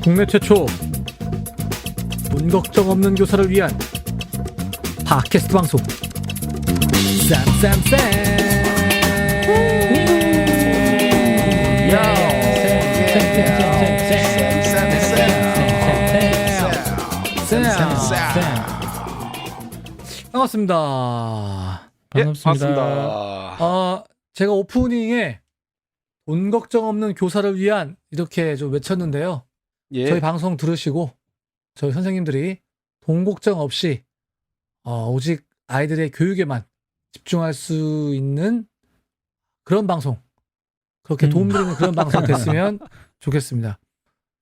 국내 최초 돈 걱정 없는 교사를 위한 팟캐스트 방송 쌈쌈쌈 반갑습니다. 반갑습니다. 제가 오프닝에 돈 걱정 없는 교사를 위한 이렇게 좀 외쳤는데요. 예. 저희 방송 들으시고 저희 선생님들이 돈 걱정 없이 오직 아이들의 교육에만 집중할 수 있는 그런 방송, 그렇게 도움드리는 그런 방송 됐으면 좋겠습니다.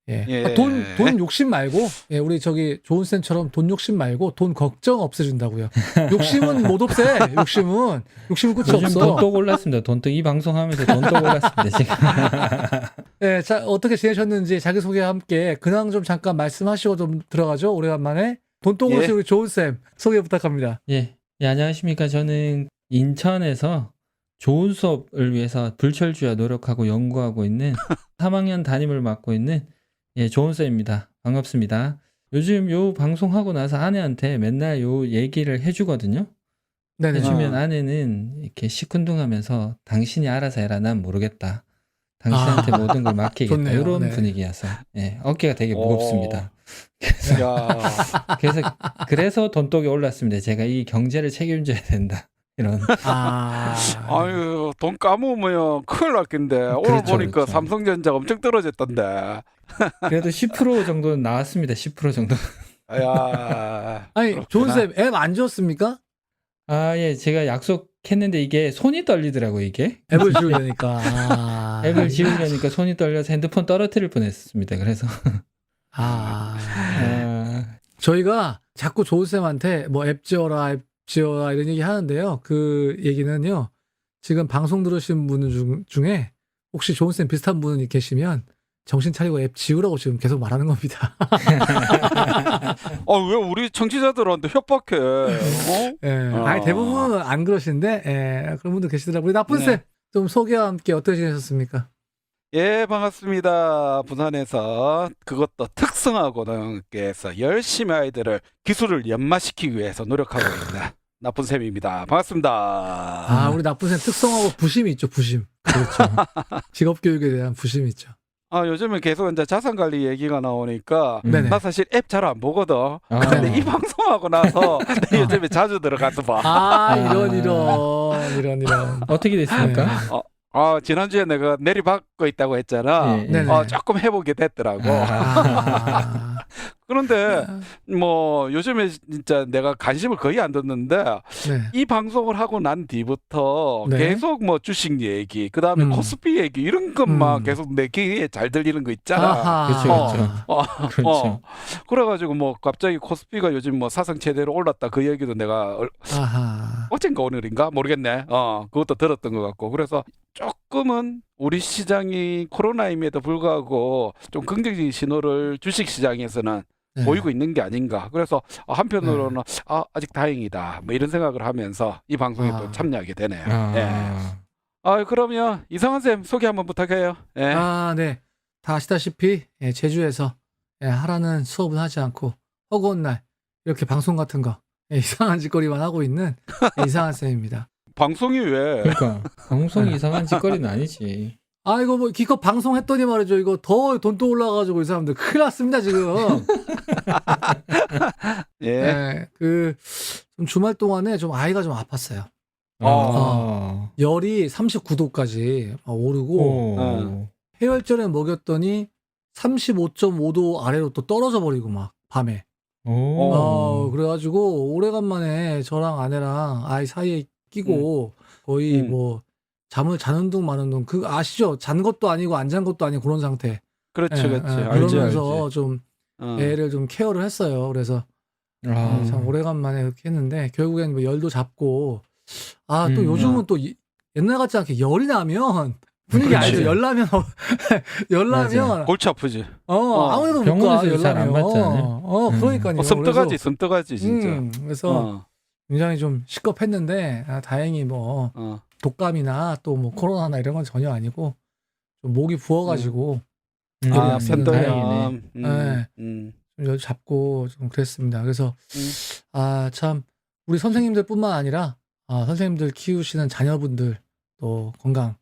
예. 예. 돈 욕심 말고, 예, 우리 저기 조은쌤처럼 돈 욕심 말고 돈 걱정 없애준다고요. 욕심은 못 없애. 욕심은 끝이 요즘 없어. 돈또 올랐습니다. 돈또 이 방송하면서 돈또 올랐습니다. 지금. 네, 자, 어떻게 지내셨는지 자기소개와 함께 근황 좀 잠깐 말씀하시고 좀 들어가죠. 오래간만에. 돈독으로서 예. 우리 조은쌤 소개 부탁합니다. 예, 안녕하십니까. 저는 인천에서 좋은 수업을 위해서 불철주야 노력하고 연구하고 있는 3학년 담임을 맡고 있는 좋은 쌤입니다. 반갑습니다. 요즘 요 방송하고 나서 아내한테 맨날 요 얘기를 해주거든요. 네네. 해주면 아내는 이렇게 시큰둥하면서 당신이 알아서 해라. 난 모르겠다. 당신한테 모든 걸 맡기겠다. 좋네요. 이런 네. 분위기여서 어깨가 되게 무겁습니다. 야. 그래서 돈독이 올랐습니다. 제가 이 경제를 책임져야 된다. 이런. 아유, 돈 까먹으면 큰일 날 건데. 오늘 그렇죠, 보니까 그렇죠. 삼성전자가 엄청 떨어졌던데. 그래도 10% 정도는 나왔습니다. 10% 정도. 야. 아니, 그렇구나. 조은쌤 앱 안 지웠습니까? 예. 제가 약속했는데 이게 손이 떨리더라고요, 이게. 앱을 지우려니까. 앱을 지우려니까 손이 떨려서 핸드폰 떨어뜨릴 뻔했습니다. 그래서. 저희가 자꾸 조은쌤한테 뭐 앱 지워라, 앱 지워라 이런 얘기 하는데요. 그 얘기는요. 지금 방송 들으신 분 중에 혹시 조은쌤 비슷한 분이 계시면 정신 차리고 앱 지우라고 지금 계속 말하는 겁니다. 왜 우리 청취자들한테 협박해? 어? 예. 아니, 대부분은 안 그러시는데, 예, 그런 분들 계시더라고요. 우리 나쁜 네. 쌤, 좀 소개와 함께 어떻게 지내셨습니까? 예, 반갑습니다. 부산에서 그것도 특성화고등학교에서 열심히 아이들을 기술을 연마시키기 위해서 노력하고 있는 나쁜 쌤입니다. 반갑습니다. 우리 나쁜 쌤 특성하고 부심이 있죠, 부심. 그렇죠. 직업교육에 대한 부심이 있죠. 요즘에 계속 이제 자산관리 얘기가 나오니까 네네. 나 사실 앱 잘 안 보거든. 근데 이 방송하고 나서 나 요즘에 자주 들어가서 봐. 이런. 어떻게 됐습니까? 네. 지난주에 내가 내리받고 있다고 했잖아. 네네. 조금 해보게 됐더라고. 아, 그런데 뭐 요즘에 진짜 내가 관심을 거의 안 듣는데 네. 이 방송을 하고 난 뒤부터 네. 계속 뭐 주식 얘기, 그다음에 코스피 얘기 이런 것만 계속 내 귀에 잘 들리는 거 있잖아. 아하. 그렇죠. 그렇죠. 그래가지고 뭐 갑자기 코스피가 요즘 뭐 사상 최대로 올랐다 그 얘기도 내가 아하. 어젠가 오늘인가 모르겠네. 그것도 들었던 것 같고. 그래서 조금은 우리 시장이 코로나임에도 불구하고 좀 긍정적인 신호를 주식 시장에서는 네. 보이고 있는 게 아닌가. 그래서 한편으로는 아직 다행이다. 뭐 이런 생각을 하면서 이 방송에 또 참여하게 되네요. 예. 그러면 이상한 쌤 소개 한번 부탁해요. 예. 네. 다 아시다시피 제주에서 하라는 수업은 하지 않고 허구한 날 이렇게 방송 같은 거 이상한 짓거리만 하고 있는 이상한 쌤입니다. 방송이 왜? 그러니까 방송이 이상한 짓거리는 아니지. 이거 뭐 기껏 방송했더니 말이죠. 이거 더 돈도 올라가지고 이 사람들 큰일 났습니다 지금. 예. 네, 좀 주말 동안에 좀 아이가 좀 아팠어요. 열이 39도까지 오르고 해열제를 먹였더니 35.5도 아래로 또 떨어져 버리고 막 밤에. 그래가지고 오래간만에 저랑 아내랑 아이 사이에 끼고 거의 뭐 잠을 자는 둥 마는 둥, 아시죠? 잔 것도 아니고 안 잔 것도 아니고 그런 상태. 그렇지. 그러면서 알지. 좀 애를 좀 케어를 했어요. 그래서 참 오래간만에 그렇게 했는데 결국엔 뭐 열도 잡고 또 요즘은 또 옛날 같지 않게 열이 나면 분위기 그렇지. 알죠? 열나면 골치 아프지. 아무래도 못 가. 병원에서 잘안 받잖아요. 그러니까요. 섬뜩하지 진짜. 그래서 굉장히 좀 시겁했는데 다행히 뭐 독감이나 또 뭐 코로나나 이런 건 전혀 아니고 좀 목이 부어가지고 아, 학생은 편도염. 네. 좀 잡고 좀 그랬습니다. 그래서 참 우리 선생님들뿐만 아니라 선생님들 키우시는 자녀분들 또 건강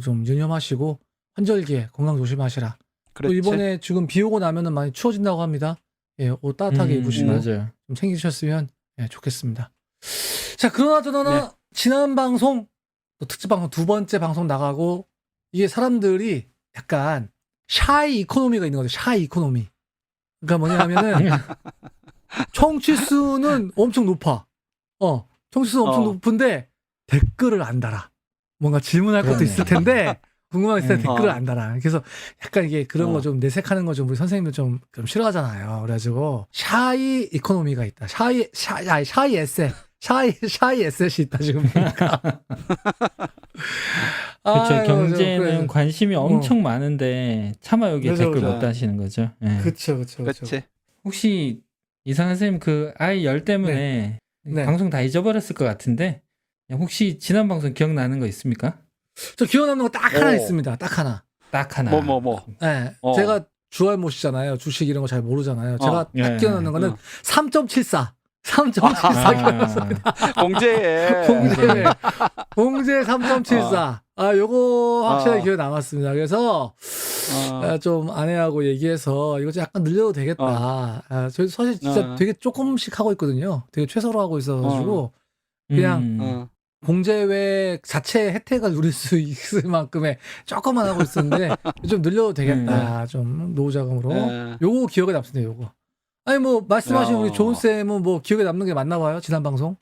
좀 유념하시고 환절기에 건강 조심하시라. 또 그렇지. 이번에 지금 비 오고 나면은 많이 추워진다고 합니다. 예, 옷 따뜻하게 입으시고 맞아요. 좀 챙기셨으면 좋겠습니다. 자, 그러나 저러나 네. 지난 방송 또 특집 방송 두 번째 방송 나가고 이게 사람들이 약간 샤이 이코노미가 있는 거죠. 샤이 이코노미. 그러니까 뭐냐면은 청취 수는 엄청 높아. 청취 수는 엄청 높은데 댓글을 안 달아. 뭔가 질문할 것도 그러네. 있을 텐데 궁금한 게 있을 때 댓글을 어. 안 달아. 그래서 약간 이게 그런 거 좀 내색하는 거 좀 우리 선생님들 좀 싫어하잖아요. 그래가지고 샤이 이코노미가 있다. 샤이 에세. 샤이 에셋이 있다 지금 보니까. 그렇죠. 아유, 경제는 그래. 관심이 엄청 많은데 차마 여기 그죠, 댓글 그죠. 못 다시는 거죠. 예. 그쵸. 그렇지. 혹시 이상한 선생님 그 아이 열 때문에 네. 방송 다 잊어버렸을 것 같은데 혹시 지난 방송 기억나는 거 있습니까? 저 기억 남는 거 딱 하나 오. 있습니다. 딱 하나. 딱 하나. 뭐. 네. 어. 제가 주알못이잖아요. 주식 이런 거 잘 모르잖아요. 제가 예. 딱 기억나는 거는 응. 3.74. 3.74 기억났습니다. 공제에. 공제 3.74. 요거 확실하게 어. 기억에 남았습니다. 그래서 좀 아내하고 얘기해서 이거 좀 약간 늘려도 되겠다. 저희 사실 진짜 되게 조금씩 하고 있거든요. 되게 최소로 하고 있어가지고 그냥 공제외 자체 혜택을 누릴 수 있을 만큼의 조금만 하고 있었는데 좀 늘려도 되겠다. 좀 노후자금으로. 요거 기억에 남습니다. 요거. 아니 뭐 말씀하신 우리 조은 쌤은 뭐 기억에 남는 게 맞나 봐요. 지난 방송.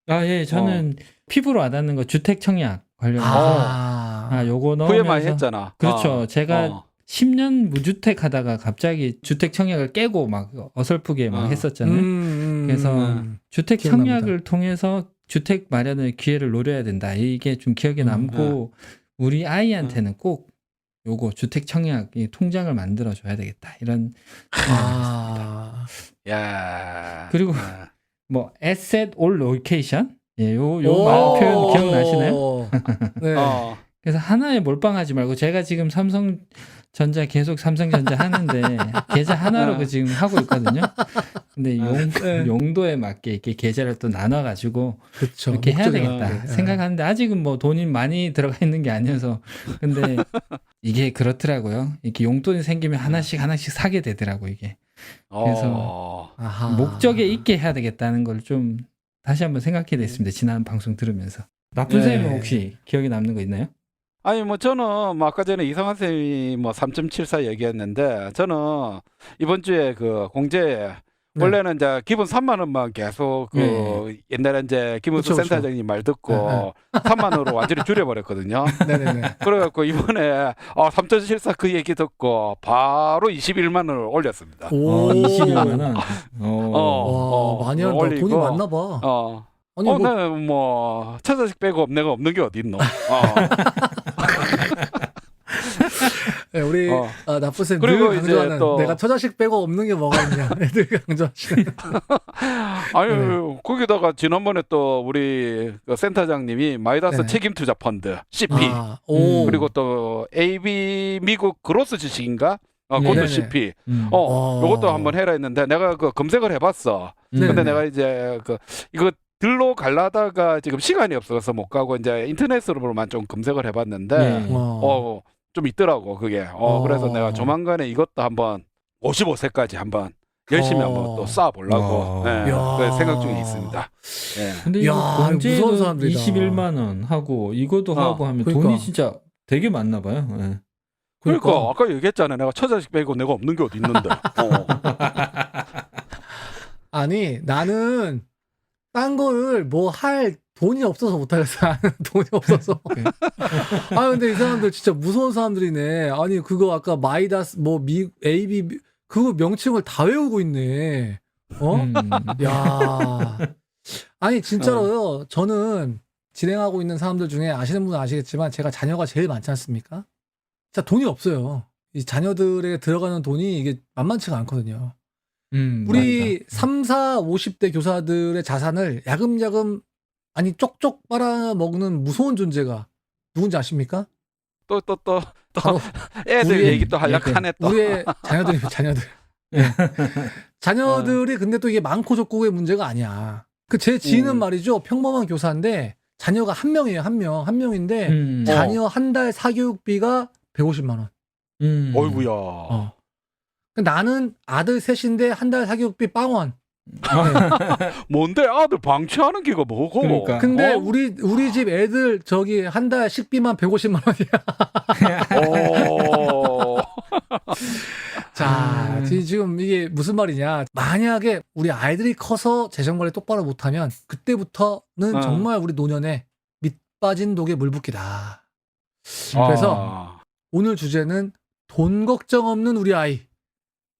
예, 저는 피부로 와닿는 거 주택 청약 관련해서 요거 넣으면서 후회 많이 했잖아. 그렇죠. 제가 10년 무주택 하다가 갑자기 주택 청약을 깨고 막 어설프게 막 했었잖아요. 그래서 주택 기억납니다. 청약을 통해서 주택 마련의 기회를 노려야 된다. 이게 좀 기억에 남고 우리 아이한테는 꼭 요거 주택 청약 이 통장을 만들어 줘야 되겠다. 이런 야. 그리고 뭐 asset or location 요 표현 기억나시나요? 네. 그래서 하나에 몰빵하지 말고 제가 지금 삼성전자 계속 삼성전자 하는데 계좌 하나로 지금 하고 있거든요. 근데 용도에 맞게 이렇게 계좌를 또 나눠가지고 그쵸. 이렇게 해야 목적이 되겠다 있는데. 생각하는데 아직은 뭐 돈이 많이 들어가 있는 게 아니어서 근데 이게 그렇더라고요. 이렇게 용돈이 생기면 하나씩 사게 되더라고 이게. 그래서 아하. 목적에 있게 해야 되겠다는 걸 좀 다시 한번 생각해 냈습니다. 지난 방송 들으면서. 나쁜 네. 선생님은 혹시 기억에 남는 거 있나요? 아니 뭐 저는 뭐 아까 전에 이상한 쌤이 뭐 3.74 얘기했는데 저는 이번 주에 그 공제에 원래는 이제 기본 3만 원만 계속 옛날에 이제 김은수 그쵸. 센터장님 말 듣고 3만 원으로 완전히 줄여버렸거든요. 네네네. 그래갖고 이번에 3.74 그 얘기 듣고 바로 21만 원을 올렸습니다. 오. 21만 원. 와, 많이 한다. 올리고, 돈이 많나 봐. 아니 뭐 나는 뭐 처자식 빼고 내가 없는 게 어디 있노? 네, 우리 나쁘쌤 그리고 늘 이제 강조하는 또- 내가 처자식 빼고 없는 게 뭐가 있냐. 늘 강조하시는. 아유 거기다가 지난번에 또 우리 그 센터장님이 마이다스 네. 책임투자 펀드 CP 오. 그리고 또 AB 미국 그로스 주식인가? 네. 그것도 네네. CP. 와. 요것도 한번 해라 했는데 내가 그 검색을 해봤어. 근데 네네. 내가 이제 그 이거 들로 갈라다가 지금 시간이 없어서 못 가고 이제 인터넷으로만 좀 검색을 해봤는데 네. 좀 있더라고 그게. 그래서 내가 조만간에 이것도 한번 55세까지 한번 열심히 한번 또 쌓아보려고 그 생각 중에 있습니다. 예. 근데 야, 이거 공제도 무서운 사람들이다. 21만 원 하고 이것도 하고 하면 그러니까. 돈이 진짜 되게 많나 봐요. 예. 그러니까 아까 얘기했잖아. 내가 처자식 빼고 내가 없는 게 어디 있는데. 아니 나는 딴 거를 뭐 할 돈이 없어서 못하겠어. 돈이 없어서. 근데 이 사람들 진짜 무서운 사람들이네. 아니 그거 아까 마이다스 뭐 AB 그거 명칭을 다 외우고 있네. 야. 아니 진짜로요. 저는 진행하고 있는 사람들 중에 아시는 분은 아시겠지만 제가 자녀가 제일 많지 않습니까? 진짜 돈이 없어요. 이 자녀들에게 들어가는 돈이 이게 만만치가 않거든요. 우리 3, 4, 50대 교사들의 자산을 야금야금 아니 쪽쪽 빨아먹는 무서운 존재가 누군지 아십니까? 또 바로 애들 우리의 얘기 또 하려고 하네 또. 우리의 자녀들. 자녀들이 근데 또 이게 많고 적고의 문제가 아니야. 그 제 지인은 말이죠. 평범한 교사인데 자녀가 한 명이에요. 한 명인데 자녀 한 달 사교육비가 150만 원. 어이구야. 나는 아들 셋인데 한 달 사교육비 빵원. 뭔데 아들 방치하는 기가 뭐고? 그러니까. 근데 어? 우리 집 애들 저기 한 달 식비만 150만 원이야. 오. 자, 지금 이게 무슨 말이냐. 만약에 우리 아이들이 커서 재정관리 똑바로 못하면 그때부터는 정말 우리 노년에 밑빠진 독에 물 붓기다. 그래서 오늘 주제는 돈 걱정 없는 우리 아이.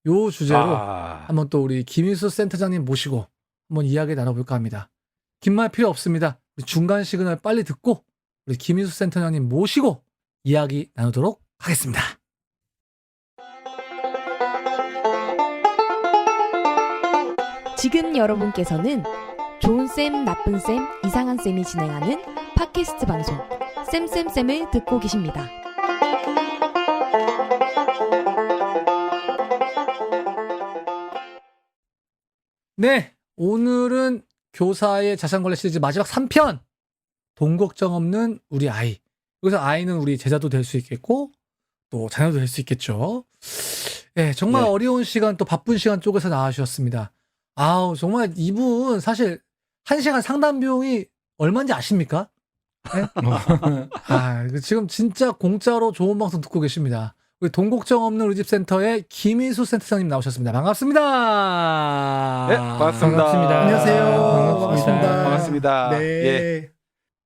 요 주제로 한번 또 우리 김인수 센터장님 모시고 한번 이야기 나눠볼까 합니다. 긴 말 필요 없습니다. 우리 중간 시그널 빨리 듣고 우리 김인수 센터장님 모시고 이야기 나누도록 하겠습니다. 지금 여러분께서는 좋은쌤, 나쁜쌤, 이상한쌤이 진행하는 팟캐스트 방송 쌤쌤쌤을 듣고 계십니다. 네, 오늘은 교사의 자산관리 시리즈 마지막 3편 돈 걱정 없는 우리 아이. 여기서 아이는 우리 제자도 될 수 있겠고 또 자녀도 될 수 있겠죠. 네, 정말 네. 어려운 시간 또 바쁜 시간 쪽에서 나와주셨습니다. 아우 정말 이분 사실 1시간 상담 비용이 얼마인지 아십니까? 네? 지금 진짜 공짜로 좋은 방송 듣고 계십니다. 우리 돈 걱정 없는 우리 집 센터의 김인수 센터장님 나오셨습니다. 반갑습니다. 네, 반갑습니다. 반갑습니다. 안녕하세요. 반갑습니다. 반갑습니다. 네. 예.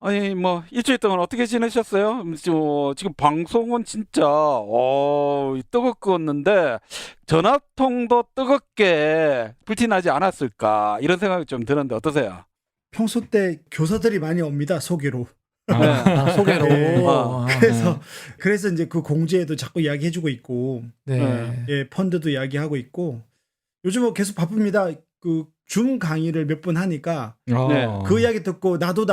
아니 뭐 일주일 동안 어떻게 지내셨어요? 지금 방송은 진짜 뜨겁웠는데 전화통도 뜨겁게 불티나지 않았을까 이런 생각이 좀 드는데 어떠세요? 평소 때 교사들이 많이 옵니다. 소개로. 소개로. 네. 아, 그래서 이제 그 공지에도 자꾸 이야기해주고 있고, 네. 예, 펀드도 이야기하고 있고, 요즘 뭐 계속 바쁩니다. 그 줌 강의를 몇 번 하니까 네. 그 이야기 듣고 나도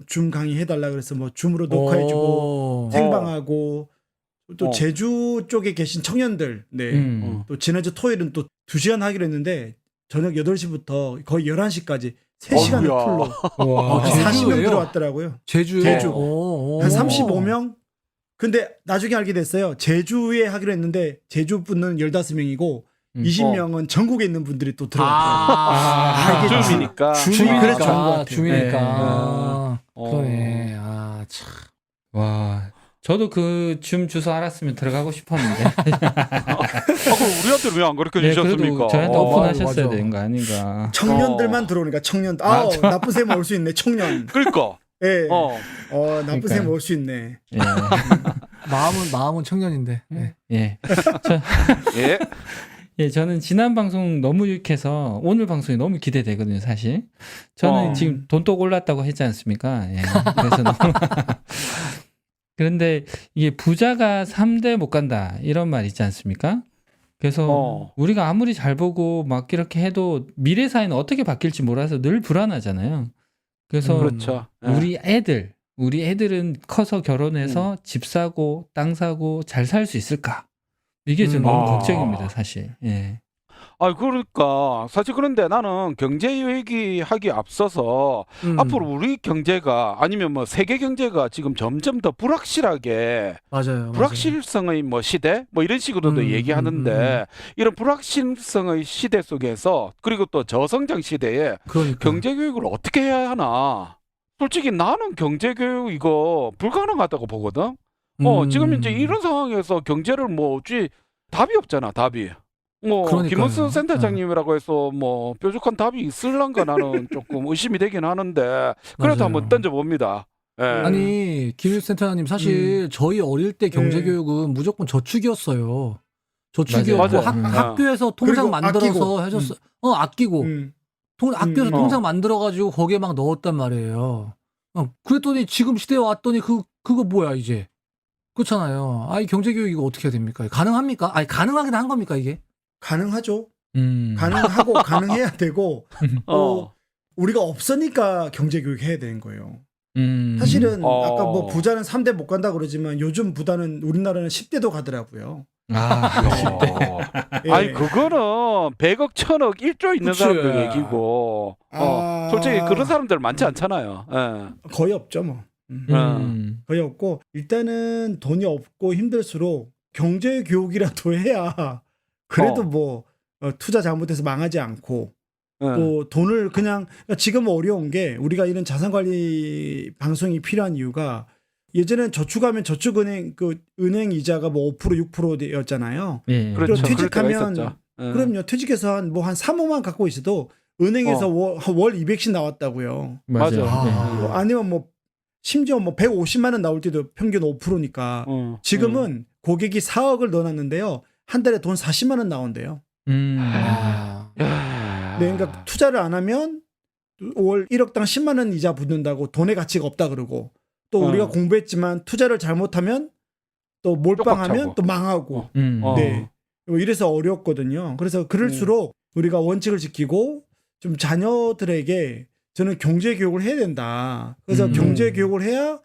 줌 강의 해달라 그래서 뭐 줌으로 녹화해주고 오. 생방하고 또 어. 제주 쪽에 계신 청년들, 네. 또 지난주 토요일은 또 2시간 하기로 했는데 저녁 8시부터 거의 11시까지 3시간을 어우야. 풀로 와. 40명 제주예요? 들어왔더라고요. 제주에. 제주. 오. 한 35명? 근데 나중에 알게 됐어요. 제주에 하기로 했는데 제주 분은 15명이고 20명은 전국에 있는 분들이 또 들어왔더라고요. 이게 줌이니까. 줌이 그래서 좋은 것 같아요. 줌이니까. 네. 그러네. 참. 와. 저도 그 줌 주소 알았으면 들어가고 싶었는데. 그럼 우리한테 왜 안 가르쳐 네, 주셨습니까? 그래도 저한테 어, 오픈하셨어야 맞아. 되는 거 아닌가. 청년들만 들어오니까 청년. 나쁜 쌤 올 수 있네. 청년. 그러니까. 예. 나쁜 그러니까요. 쌤 올 수 있네. 예. 마음은 청년인데. 네. 예. 예. 예, 저는 지난 방송 너무 유익해서 오늘 방송이 너무 기대되거든요, 사실. 저는 지금 돈독 올랐다고 했지 않습니까? 예. 그래서 너무. 그런데 이게 부자가 3대 못 간다, 이런 말 있지 않습니까? 그래서 우리가 아무리 잘 보고 막 이렇게 해도 미래 사회는 어떻게 바뀔지 몰라서 늘 불안하잖아요. 그래서 그렇죠. 예. 우리 애들은 커서 결혼해서 집 사고 땅 사고 잘 살 수 있을까? 이게 좀 너무 걱정입니다, 사실. 예. 그러니까 사실 그런데 나는 경제 얘기하기 앞서서 앞으로 우리 경제가 아니면 뭐 세계 경제가 지금 점점 더 불확실하게 맞아요. 불확실성의 뭐 시대 뭐 이런 식으로도 얘기하는데 이런 불확실성의 시대 속에서 그리고 또 저성장 시대에 그러니까. 경제 교육을 어떻게 해야 하나? 솔직히 나는 경제 교육 이거 불가능하다고 보거든. 지금 이제 이런 상황에서 경제를 뭐 어찌 답이 없잖아, 답이. 뭐 그러니까요. 김은수 센터장님이라고 해서 뭐 뾰족한 답이 있을란가 나는 조금 의심이 되긴 하는데 그래도 맞아요. 한번 던져봅니다. 예. 아니 김일수 센터장님 사실 저희 어릴 때 경제교육은 무조건 저축이었어요. 저축이었고 맞아요. 학교에서 통장 그리고 만들어서 해줬어. 아끼고 학교에서 통장 어. 만들어가지고 거기에 막 넣었단 말이에요. 그랬더니 지금 시대에 왔더니 그거 뭐야 이제. 그렇잖아요. 이 경제교육 이거 어떻게 해야 됩니까? 가능합니까? 가능하긴 한 겁니까 이게? 가능하죠. 가능하고 가능해야 되고 우리가 없으니까 경제 교육 해야 되는 거예요. 사실은 어. 아까 뭐 부자는 3대 못 간다 그러지만 요즘 부자는 우리나라는 10대도 가더라고요. 어. 예. 아니 그거는 100억, 1000억, 1조 있는 그치. 사람들 얘기고 아. 솔직히 그런 사람들 많지 않잖아요. 예. 거의 없죠 뭐. 거의 없고 일단은 돈이 없고 힘들수록 경제 교육이라도 해야 그래도 뭐 투자 잘못해서 망하지 않고 예. 또 돈을 그냥 지금 어려운 게 우리가 이런 자산관리 방송이 필요한 이유가 예전엔 저축하면 저축은행 그 은행 이자가 뭐 5% 6%였잖아요. 예. 그렇죠. 그럴 때가 퇴직하면 있었죠. 예. 그럼요. 퇴직해서 한 3억만 갖고 있어도 은행에서 월 200씩 나왔다고요. 맞아요. 맞아. 네. 뭐 아니면 뭐 심지어 뭐 150만 원 나올 때도 평균 5%니까 지금은 고객이 4억을 넣어놨는데요. 한 달에 돈 40만 원 나온대요. 아. 야. 네, 그러니까 투자를 안 하면 월 1억당 10만 원 이자 붙는다고 돈의 가치가 없다 그러고 또 우리가 공부했지만 투자를 잘못하면 또 몰빵하면 쪽박차고. 또 망하고 어. 네. 뭐 이래서 어렵거든요. 그래서 그럴수록 우리가 원칙을 지키고 좀 자녀들에게 저는 경제 교육을 해야 된다. 그래서 경제 교육을 해야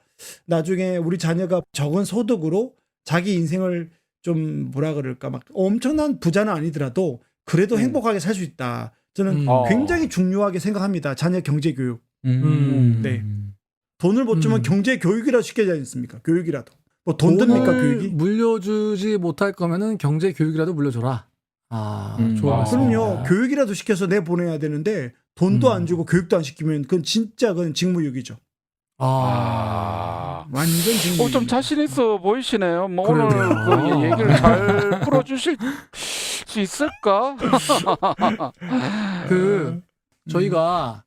나중에 우리 자녀가 적은 소득으로 자기 인생을 좀 뭐라 그럴까 막 엄청난 부자는 아니더라도 그래도 행복하게 살 수 있다. 저는 어. 굉장히 중요하게 생각합니다. 자녀 경제 교육. 네. 돈을 못 주면 경제 교육이라도 시켜야 않습니까? 교육이라도. 뭐 돈 듭니까 돈을 교육이? 물려주지 못할 거면은 경제 교육이라도 물려줘라. 좋은 아. 말씀입니다. 그럼요. 교육이라도 시켜서 내보내야 되는데 돈도 안 주고 교육도 안 시키면 그건 진짜 그건 직무유기죠. 아. 완전 직무유기. 좀 자신 있어 보이시네요. 뭐 그러네요. 오늘 그 얘기를 잘 풀어주실 수 있을까? 저희가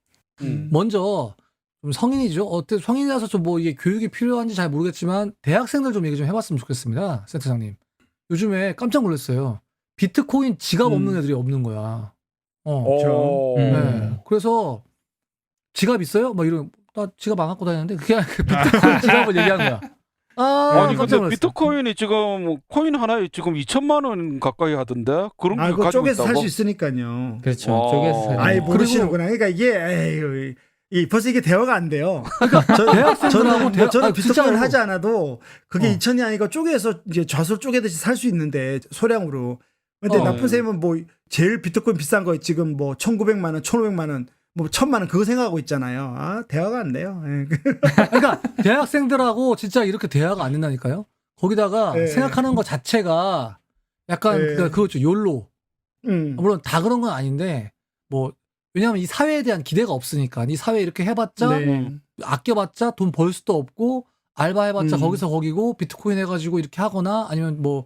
먼저 좀 성인이죠. 어때 성인이라서 좀 뭐 이게 교육이 필요한지 잘 모르겠지만 대학생들 좀 얘기 좀 해봤으면 좋겠습니다, 센터장님. 요즘에 깜짝 놀랐어요. 비트코인 지갑 없는 애들이 없는 거야. 오. 네. 그래서 지갑 있어요? 막 이런 나 지갑 안 갖고 다니는데 그게 비트코인 지갑을 얘기한 거야. 아니 깜짝 근데 놀랐어. 비트코인이 지금 코인 하나에 지금 2천만 원 가까이 하던데 그런 거 그거 가지고 쪼개서 살 있다고? 수 있으니까요. 그렇죠. 어. 쪼개서 살아요. 아예 그리고- 모르시는구나. 그러니까 이게 에이, 벌써 이게 대화가 안 돼요. 대학생들하고 저는 비트코인 진짜로. 하지 않아도 그게 어. 2천이 아니고 쪼개서 이제 좌수를 쪼개듯이 살 수 있는데 소량으로. 근데 나쁜 셈은 뭐 제일 비트코인 비싼 거 지금 뭐 1,900만 원, 1,500만 원, 뭐 1,000만 원 그거 생각하고 있잖아요. 대화가 안 돼요. 예. 그러니까 대학생들하고 진짜 이렇게 대화가 안 된다니까요. 거기다가 네. 생각하는 것 자체가 약간 네. 그러니까 그거죠. 욜로. 물론 다 그런 건 아닌데 뭐 왜냐하면 이 사회에 대한 기대가 없으니까 이 사회 이렇게 해봤자 네. 아껴봤자 돈 벌 수도 없고 알바해봤자 음. 거기서 거기고 비트코인 해가지고 이렇게 하거나 아니면 뭐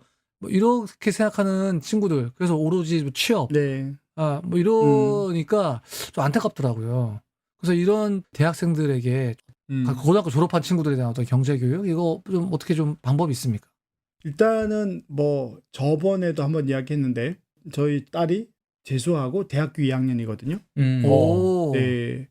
이렇게 생각하는 친구들 그래서 오로지 뭐 취업 네. 뭐 이러니까 좀 안타깝더라고요. 그래서 이런 대학생들에게 고등학교 졸업한 친구들에 대한 어떤 경제교육 이거 좀 어떻게 좀 방법이 있습니까? 일단은 뭐 저번에도 한번 이야기했는데 저희 딸이 재수하고 대학교 2학년이거든요. 오. 네.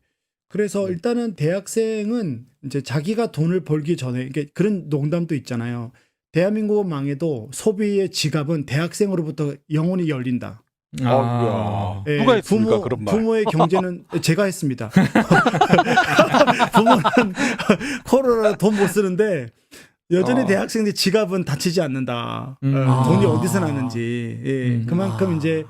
그래서 일단은 대학생은 이제 자기가 돈을 벌기 전에 이게 그런 농담도 있잖아요. 대한민국은 망해도 소비의 지갑은 대학생으로부터 영원히 열린다. 야. 예, 누가 했습니까 그런 말? 부모의 경제는 제가 했습니다. 부모는 코로나 돈 못 쓰는데 여전히 대학생들 지갑은 닫히지 않는다. 돈이 어디서 나는지. 예, 그만큼 이제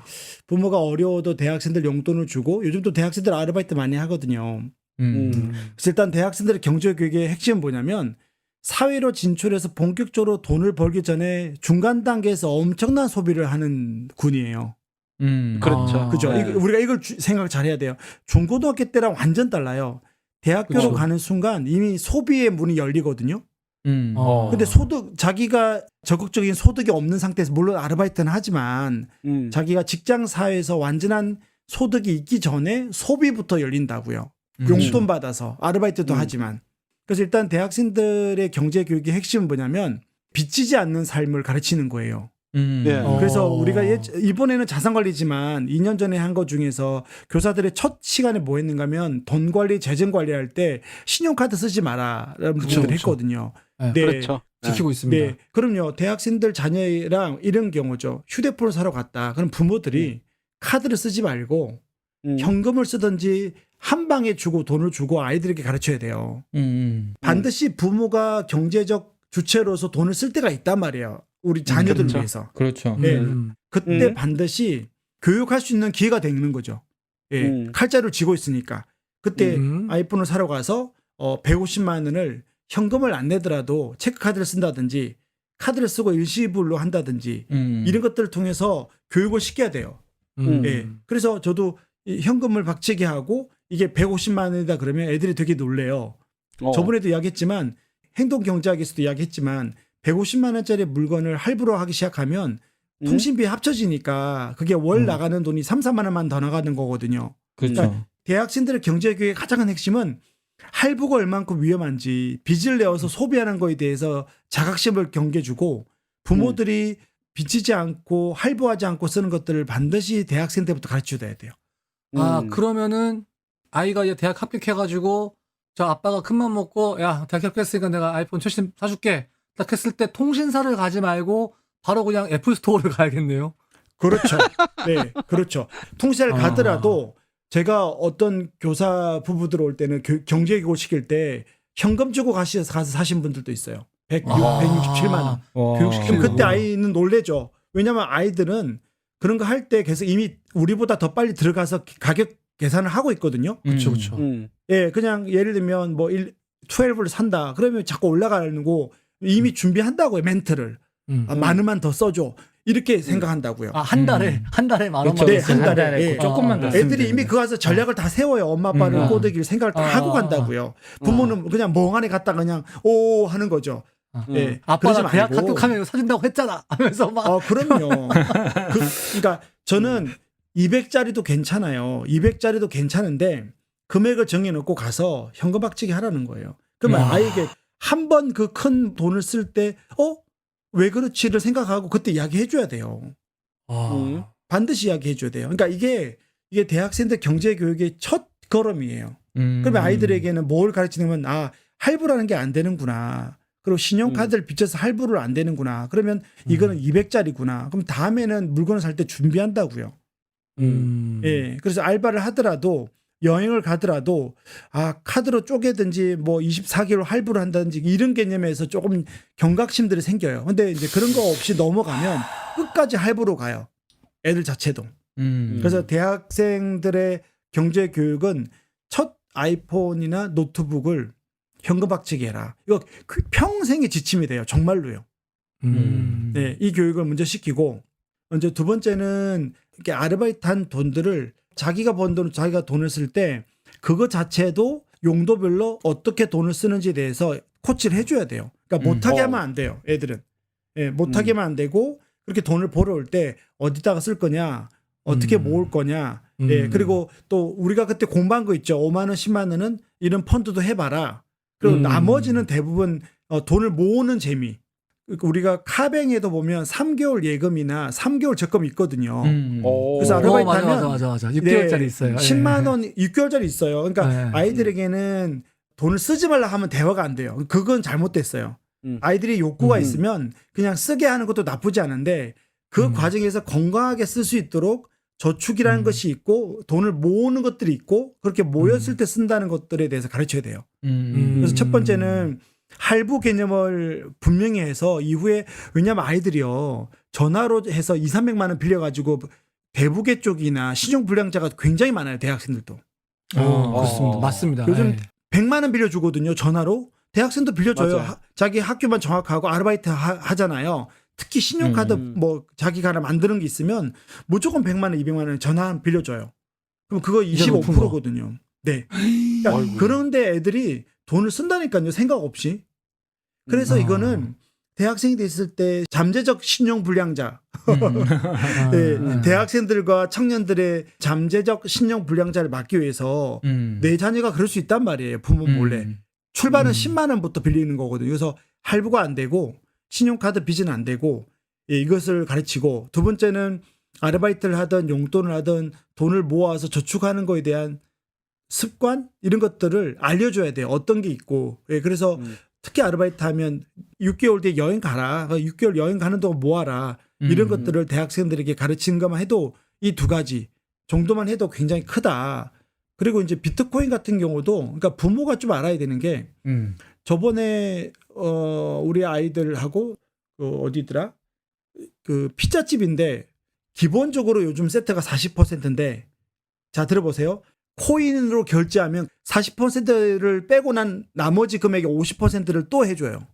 부모가 어려워도 대학생들 용돈을 주고 요즘 또 대학생들 아르바이트 많이 하거든요. 그래서 일단 대학생들의 경제 교육의 핵심은 뭐냐면 사회로 진출해서 본격적으로 돈을 벌기 전에 중간 단계에서 엄청난 소비를 하는 군이에요. 그렇죠. 그죠? 네. 우리가 이걸 생각을 잘 해야 돼요. 중고등학교 때랑 완전 달라요. 대학교로 그쵸. 가는 순간 이미 소비의 문이 열리거든요. 근데 자기가 적극적인 소득이 없는 상태에서 물론 아르바이트는 하지만 자기가 직장 사회에서 완전한 소득이 있기 전에 소비부터 열린다고요. 용돈 받아서 아르바이트도 하지만. 그래서 일단 대학생들의 경제 교육의 핵심은 뭐냐면 빚지지 않는 삶을 가르치는 거예요. 네. 그래서 우리가 이번에는 자산관리지만 2년 전에 한 것 중에서 교사들의 첫 시간에 뭐 했는가 하면 돈 관리, 재정 관리할 때 신용카드 쓰지 마라라는 부분을 했거든요. 네. 네. 그렇죠. 지키고 있습니다. 네. 그럼요. 대학생들 자녀랑 이런 경우죠. 휴대폰을 사러 갔다. 그럼 부모들이 카드를 쓰지 말고 현금을 쓰든지 한 방에 주고 돈을 주고 아이들에게 가르쳐야 돼요. 반드시 부모가 경제적 주체로서 돈을 쓸 때가 있단 말이에요. 우리 자녀들을 그렇죠. 위해서. 그렇죠. 예. 음. 그때 반드시 교육할 수 있는 기회가 되는 거죠. 예. 칼자루를 쥐고 있으니까. 그때 아이폰을 사러 가서 150만 원을 현금을 안 내더라도 체크카드를 쓴다든지 카드를 쓰고 일시불로 한다든지 이런 것들을 통해서 교육을 시켜야 돼요. 예. 그래서 저도 이 현금을 박치게 하고 이게 150만 원이다 그러면 애들이 되게 놀래요. 저번에도 이야기했지만 행동경제학에서도 이야기했지만 150만 원짜리 물건을 할부로 하기 시작하면 통신비 합쳐지니까 그게 월 나가는 돈이 3, 4만 원만 더 나가는 거거든요. 그렇죠. 대학생들의 경제교육의 가장 큰 핵심은 할부가 얼만큼 위험한지 빚을 내어서 소비하는 거에 대해서 자각심을 경계주고 부모들이 빚지지 않고 할부하지 않고 쓰는 것들을 반드시 대학생 때부터 가르쳐줘야 돼요. 아, 그러면은 아이가 이제 대학 합격해가지고 저 아빠가 큰맘 먹고 야, 대학 합격했으니까 내가 아이폰 최신 사줄게. 딱 했을 때 통신사를 가지 말고 바로 그냥 애플 스토어를 가야겠네요. 그렇죠. 네, 그렇죠. 통신사를 아. 가더라도 제가 어떤 교사 부부들 올 때는 경제교육 시킬 때 현금 주고 가서 사신 분들도 있어요. 167만 원. 교육시키는 그럼 그때 거구나. 아이는 놀래죠. 왜냐면 아이들은 그런 거 할 때 계속 이미 우리보다 더 빨리 들어가서 가격 계산을 하고 있거든요. 그렇죠, 그렇죠. 예, 그냥 예를 들면 뭐 12를 산다. 그러면 자꾸 올라가는 거 이미 준비한다고요. 멘트를. 아, 만 원만 더 써줘. 이렇게 생각한다고요. 아, 한 달에 한 그렇죠. 원만. 네, 그렇죠. 한 달에. 예. 조금만 더. 애들이 쓰면 이미 되는데. 그 가서 전략을 다 세워요. 엄마 아빠를 꼬드길 생각을 다 하고 간다고요. 부모는 그냥 멍하니 갔다가 그냥 오 하는 거죠. 예. 아빠가 그러지 대학 말고. 합격하면 이거 사준다고 했잖아 하면서 막 그럼요. 그러니까 저는 200짜리도 괜찮아요. 200짜리도 괜찮은데 금액을 정해놓고 가서 현금 박치기 하라는 거예요. 그러면 아이에게 한 번 그 큰 돈을 쓸 때 왜 그렇지를 생각하고 그때 이야기해줘야 돼요. 반드시 이야기해줘야 돼요. 그러니까 이게 대학생들 경제교육의 첫 걸음이에요. 그러면 아이들에게는 뭘 가르치냐면 할부라는 게 안 되는구나. 그리고 신용카드를 빚어서 할부를 안 되는구나. 그러면 이거는 200짜리구나. 그럼 다음에는 물건을 살 때 준비한다고요. 예. 그래서 알바를 하더라도 여행을 가더라도 카드로 쪼개든지 뭐 24개월 할부를 한다든지 이런 개념에서 조금 경각심들이 생겨요. 근데 이제 그런 거 없이 넘어가면 끝까지 할부로 가요. 애들 자체도. 그래서 대학생들의 경제 교육은 첫 아이폰이나 노트북을 현금 박치기 해라. 이거 평생의 지침이 돼요. 정말로요. 네, 이 교육을 먼저 시키고 먼저 두 번째는 이렇게 아르바이트한 돈들을 자기가 번 돈, 자기가 돈을 쓸 때 그거 자체도 용도별로 어떻게 돈을 쓰는지에 대해서 코치를 해줘야 돼요. 그러니까 못하게 하면 안 돼요. 애들은. 예, 못하게 하면 안 되고 그렇게 돈을 벌어올 때 어디다가 쓸 거냐, 어떻게 모을 거냐. 예, 그리고 또 우리가 그때 공부한 거 있죠. 5만 원, 10만 원은 이런 펀드도 해봐라. 그리고 나머지는 대부분 돈을 모으는 재미. 우리가 카뱅에도 보면 3개월 예금이나 3개월 적금이 있거든요. 그래서 아르바이트 하면 맞아. 6개월짜리 있어요. 10만 원 6개월짜리 있어요. 그러니까 네. 아이들에게는 돈을 쓰지 말라 하면 대화가 안 돼요. 그건 잘못됐어요. 아이들이 욕구가 있으면 그냥 쓰게 하는 것도 나쁘지 않은데 그 과정에서 건강하게 쓸 수 있도록 저축이라는 것이 있고 돈을 모으는 것들이 있고 그렇게 모였을 때 쓴다는 것들에 대해서 가르쳐야 돼요. 그래서 첫 번째는 할부 개념을 분명히 해서 이후에 왜냐하면 아이들이요 전화로 해서 2, 300만 원 빌려가지고 대부계 쪽이나 신용불량자가 굉장히 많아요. 대학생들도. 그렇습니다. 맞습니다. 요즘 예. 100만 원 빌려주거든요. 전화로. 대학생도 빌려줘요. 맞아요. 자기 학교만 정확하고 아르바이트 하잖아요. 특히 신용카드 뭐 자기가 하나 만드는 게 있으면 무조건 100만 원, 200만 원 전화 빌려줘요. 그럼 그거 이자 높은 25%거든요. 네. 그러니까 그런데 애들이 돈을 쓴다니까요. 생각 없이. 그래서 이거는 대학생이 됐을 때 잠재적 신용불량자. 네, 대학생들과 청년들의 잠재적 신용불량자를 막기 위해서 내 자녀가 그럴 수 있단 말이에요. 부모 몰래. 출발은 10만 원부터 빌리는 거거든요. 그래서 할부가 안 되고 신용카드 빚은 안 되고 이것을 가르치고 두 번째는 아르바이트를 하든 용돈을 하든 돈을 모아서 저축하는 거에 대한 습관 이런 것들을 알려줘야 돼요. 어떤 게 있고. 그래서 특히 아르바이트 하면 6개월 뒤에 여행 가라. 6개월 여행 가는 동안 모아라. 이런 것들을 대학생들에게 가르치는 것만 해도 이 두 가지 정도만 해도 굉장히 크다. 그리고 이제 비트코인 같은 경우도 그러니까 부모가 좀 알아야 되는 게 저번에 우리 아이들하고 어디더라? 그 피자집인데 기본적으로 요즘 세트가 40%인데 자 들어보세요. 코인으로 결제하면 40%를 빼고 난 나머지 금액의 50%를 또 해줘요.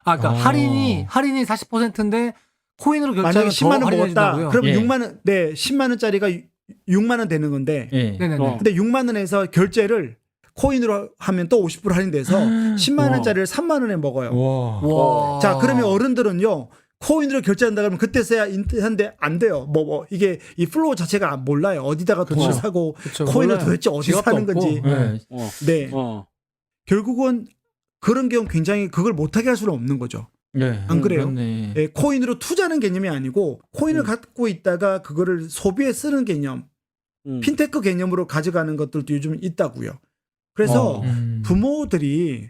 아, 그러니까 어. 할인이 40%인데 코인으로 만약에 결제하면 10만 원 더 먹었다. 할인해준다고요? 그럼 예. 6만 원, 네, 10만 원짜리가 6만 원 되는 건데. 예. 네네네. 어. 근데 6만 원에서 결제를 코인으로 하면 또 50% 할인돼서 10만 와. 원짜리를 3만 원에 먹어요. 와. 와. 자, 그러면 어른들은요. 코인으로 결제한다 그러면 그때 써야 인터넷인데 안 돼요. 이게 이 플로우 자체가 몰라요. 어디다가 돈을 그쵸. 사고 그쵸, 코인을 몰라요. 도대체 어디서 지갑도 사는 없고. 건지. 네. 어. 네. 어. 결국은 그런 경우 굉장히 그걸 못하게 할 수는 없는 거죠. 네. 안 그래요? 그렇네. 예, 코인으로 투자하는 개념이 아니고 코인을 갖고 있다가 그거를 소비에 쓰는 개념, 핀테크 개념으로 가져가는 것들도 요즘 있다고요. 그래서 부모들이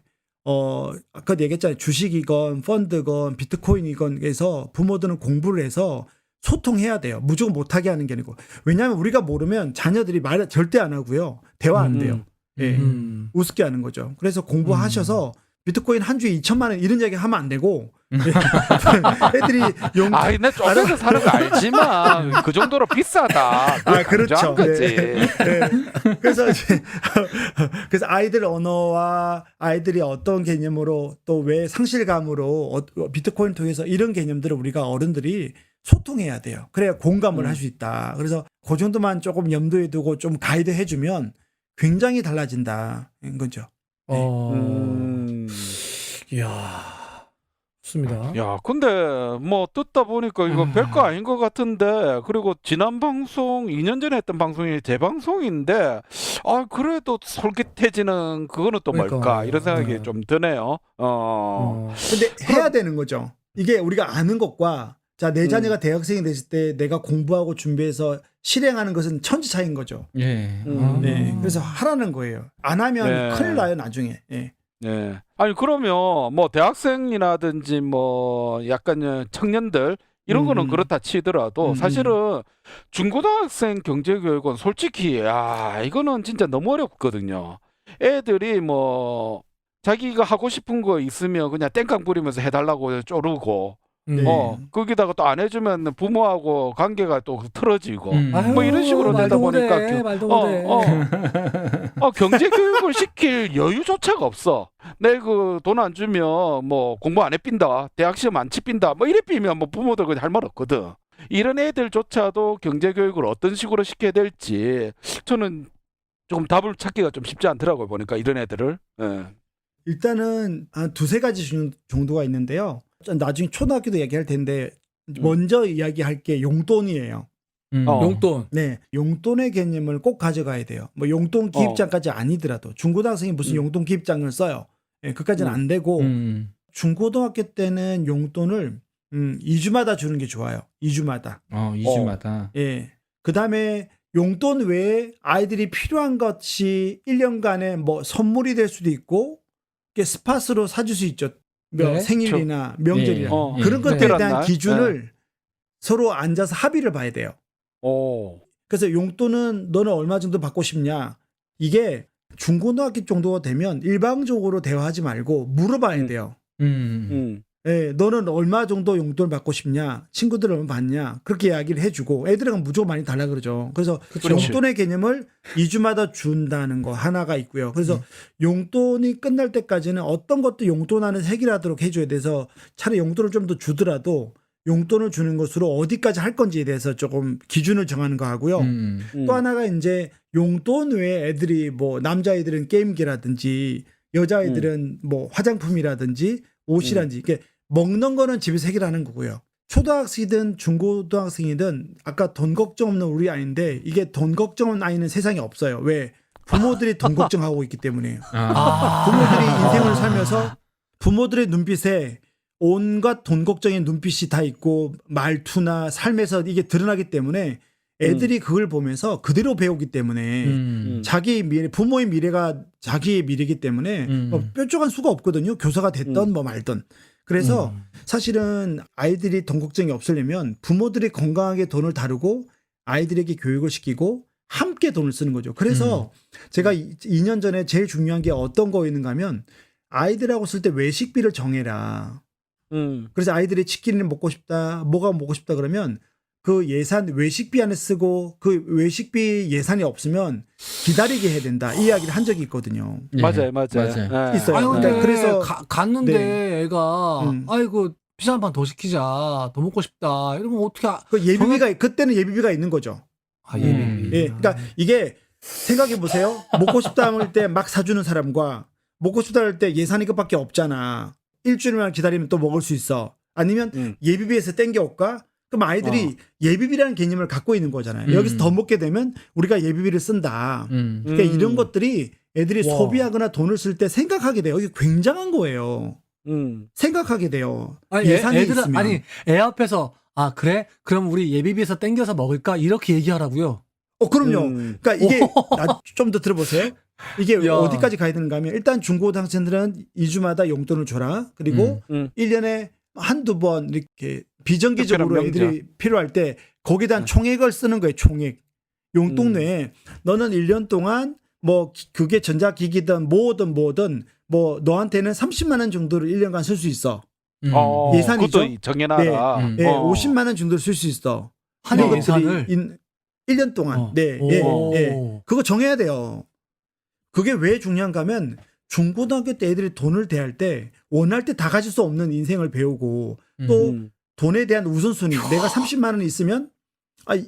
아까 얘기했잖아요. 주식이건 펀드건 비트코인이건 해서 부모들은 공부를 해서 소통해야 돼요. 무조건 못하게 하는 게 아니고. 왜냐하면 우리가 모르면 자녀들이 말 절대 안 하고요. 대화 안 돼요. 예. 우습게 하는 거죠. 그래서 공부하셔서 비트코인 한 주에 2천만 원 이런 얘기 하면 안 되고 애들이 아니 나 쪼개서 사는 거 알지만 그 정도로 비싸다. 아, 그렇죠. 강조한 거지. 네. 그래서 이제 그래서 아이들 언어와 아이들이 어떤 개념으로 또 왜 상실감으로 비트코인 통해서 이런 개념들을 우리가 어른들이 소통해야 돼요. 그래야 공감을 할 수 있다. 그래서 그 정도만 조금 염두에 두고 좀 가이드 해주면 굉장히 달라진다는 거죠. 이야, 좋습니다. 야, 근데 뭐 듣다 보니까 이거 별거 아닌 것 같은데 그리고 지난 방송 2년 전에 했던 방송이 재방송인데 아 그래도 솔깃해지는 그거는 또 뭘까 그러니까. 이런 생각이 네. 좀 드네요. 근데 해야 되는 거죠. 이게 우리가 아는 것과 자, 내 자녀가 대학생이 됐을 때 내가 공부하고 준비해서 실행하는 것은 천지 차이인 거죠. 예. 네. 그래서 하라는 거예요. 안 하면 네. 큰일 나요, 나중에. 예. 네. 아니 그러면 뭐 대학생이라든지 뭐 약간 청년들 이런 거는 그렇다 치더라도 사실은 중고등학생 경제교육은 솔직히 야 이거는 진짜 너무 어렵거든요. 애들이 뭐 자기가 하고 싶은 거 있으면 그냥 땡깡 부리면서 해달라고 쪼르고 네. 거기다가 또 안 해주면 부모하고 관계가 또 틀어지고 아유, 뭐 이런 식으로 되다 말도 보니까 못해, 말도 못해. 경제 교육을 시킬 여유조차가 없어. 내 그 돈 안 주면 뭐 공부 안 해 삔다. 대학 시험 안 치 삔다. 뭐 이래 삐면 뭐 부모들 그냥 할 말 없거든. 이런 애들조차도 경제 교육을 어떤 식으로 시켜야 될지 저는 조금 답을 찾기가 좀 쉽지 않더라고요. 보니까 이런 애들을. 예. 일단은 한 두세 가지 정도가 있는데요. 나중에 초등학교도 얘기할 텐데 먼저 이야기할 게 용돈이에요. 용돈. 네, 용돈의 개념을 꼭 가져가야 돼요. 뭐 용돈 기입장까지 아니더라도 중고등학생이 무슨 용돈 기입장을 써요. 예, 그까지는 안 되고 중고등학교 때는 용돈을 2주마다 주는 게 좋아요. 2주마다. 2주마다. 예. 그다음에 용돈 외에 아이들이 필요한 것이 1년간에 뭐 선물이 될 수도 있고 이게 스팟으로 사줄 수 있죠. 네. 생일이나 명절이나 예. 그런 예. 것들에 특별한 대한 날? 기준을 서로 앉아서 합의를 봐야 돼요. 그래서 용돈은 너는 얼마 정도 받고 싶냐? 이게 중고등학교 정도가 되면 일방적으로 대화하지 말고 물어봐야 돼요. 예, 너는 얼마 정도 용돈을 받고 싶냐? 친구들은 얼마 받냐? 그렇게 이야기를 해주고 애들은 무조건 많이 달라 그러죠. 그래서 그렇지. 용돈의 개념을 2주마다 준다는 거 하나가 있고요. 그래서 용돈이 끝날 때까지는 어떤 것도 용돈 안에 해결하도록 해줘야 돼서 차라리 용돈을 좀 더 주더라도 용돈을 주는 것으로 어디까지 할 건지에 대해서 조금 기준을 정하는 거 하고요. 또 하나가 이제 용돈 외에 애들이 뭐 남자애들은 게임기라든지 여자애들은 뭐 화장품이라든지 옷이라든지 이게 먹는 거는 집에서 해결하는 거고요. 초등학생이든 중고등학생이든 아까 돈 걱정 없는 우리 아이인데 이게 돈 걱정 없는 아이는 세상에 없어요. 왜? 부모들이 돈 걱정하고 있기 때문에요. 부모들이 인생을 살면서 부모들의 눈빛에 온갖 돈 걱정의 눈빛이 다 있고 말투나 삶에서 이게 드러나기 때문에 애들이 그걸 보면서 그대로 배우기 때문에 자기 미래, 부모의 미래가 자기의 미래이기 때문에 뭐 뾰족한 수가 없거든요. 교사가 됐던 뭐 말든. 그래서 사실은 아이들이 돈 걱정이 없으려면 부모들이 건강하게 돈을 다루고 아이들에게 교육을 시키고 함께 돈을 쓰는 거죠. 그래서 제가 2년 전에 제일 중요한 게 어떤 거였는가 하면 아이들하고 쓸 때 외식비를 정해라. 그래서 아이들이 치킨을 먹고 싶다, 뭐가 먹고 싶다 그러면 그 예산 외식비 안에 쓰고 그 외식비 예산이 없으면 기다리게 해야 된다. 이 이야기를 한 적이 있거든요. 예, 맞아요. 맞아요. 네. 있어요. 아유 근데 그래서 갔는데 네. 애가 아이고 피자 한 판 더 시키자 더 먹고 싶다 이러면 어떻게 그 예비비가 그때는 예비비가 있는 거죠. 예비. 예, 그러니까 이게 생각해 보세요. 먹고 싶다 할 때 막 사주는 사람과 먹고 싶다 할 때 예산이 그밖에 없잖아. 일주일만 기다리면 또 먹을 수 있어. 아니면 예비비에서 땡겨올까? 그럼 아이들이 예비비라는 개념을 갖고 있는 거잖아요. 여기서 더 먹게 되면 우리가 예비비를 쓴다. 그러니까 이런 것들이 애들이 와. 소비하거나 돈을 쓸 때 생각하게 돼요. 이게 굉장한 거예요. 생각하게 돼요. 예산이 애들은 있으면. 아니 애 앞에서 아 그래? 그럼 우리 예비비에서 땡겨서 먹을까? 이렇게 얘기하라고요. 그럼요. 그러니까 이게 좀 더 들어보세요. 이게 야. 어디까지 가야 되는가 하면 일단 중고등학생들은 2주마다 용돈을 줘라. 그리고 1년에 한두 번 이렇게 비정기적으로 특별한 애들이 필요할 때 거기에 대한 총액을 쓰는 거예요. 총액. 용돈 내에 너는 1년 동안 뭐 그게 전자기기든 뭐든 뭐 너한테는 30만 원 정도를 1년간 쓸 수 있어. 예산이죠? 그것도 정해놔라. 네, 50만 원 정도 쓸 수 있어. 한해 이런 예산을? 것들이 1년 동안. 네, 예. 그거 정해야 돼요. 그게 왜 중요한가 하면 중고등학교 때 애들이 돈을 대할 때 원할 때 다 가질 수 없는 인생을 배우고 또 돈에 대한 우선순위. 내가 30만 원이 있으면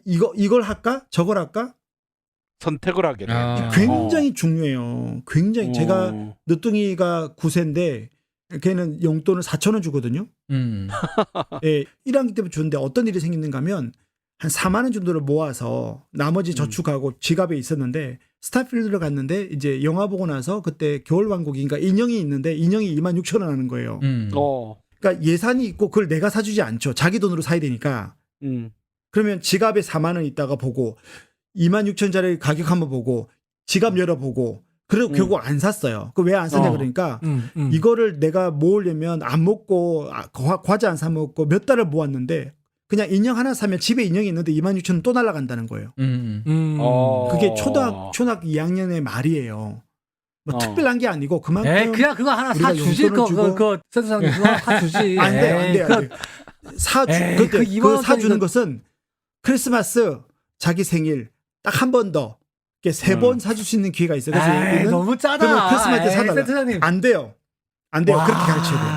이걸 할까? 저걸 할까? 선택을 하게 돼. 굉장히 중요해요. 굉장히 제가 늦둥이가 9세인데 걔는 용돈을 4,000원 주거든요. 예, 1학기 때부터 주는데 어떤 일이 생기는가 하면 한 4만 원 정도를 모아서 나머지 저축하고 지갑에 있었는데 스타필드를 갔는데 이제 영화 보고 나서 그때 겨울왕국인가 인형이 있는데 인형이 26,000원 하는 거예요. 그러니까 예산이 있고 그걸 내가 사주지 않죠. 자기 돈으로 사야 되니까. 그러면 지갑에 4만 원 있다가 보고 26,000원짜리 가격 한번 보고 지갑 열어보고 그리고 결국 안 샀어요. 그 왜 안 샀냐 그러니까 이거를 내가 모으려면 안 먹고 과자 안 사 먹고 몇 달을 모았는데 그냥 인형 하나 사면 집에 인형이 있는데 26,000원 또 날아간다는 거예요. 그게 초등학 2학년의 말이에요. 뭐 특별한 게 아니고 그만큼 그냥 그거 하나 우리가 사주지. 용돈을 주고 그 센터장님 그거 하나 사주지. 안 돼요. 그때 그 그 사주는 2만 것은 크리스마스 자기 생일 딱 한 번 더. 세 번 사줄 수 있는 기회가 있어요. 그래서 얘는 너무 짜다. 그러면 크리스마스 때 사달라. 센터장님. 안 돼요. 안 돼요. 그렇게 가르쳐야 돼요.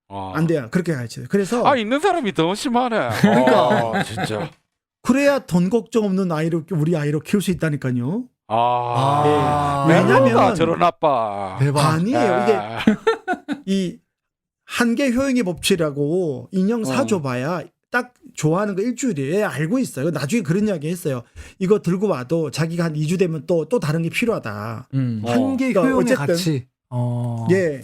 아. 안 돼요. 그렇게 가르쳐야 돼요. 그래서 있는 사람이 더 심하네. 그러니까. 진짜. 그래야 돈 걱정 없는 아이로 우리 아이로 키울 수 있다니까요. 왜냐면 왜냐면 저런 아빠. 대박. 아니에요. 이게 이 한계 효용의 법칙이라고 인형 사줘봐야 딱 좋아하는 거 일주일에 알고 있어요. 나중에 그런 이야기 했어요. 이거 들고 와도 자기가 한 2주 되면 또 다른 게 필요하다. 한계 그러니까 효용의 어쨌든, 가치. 예.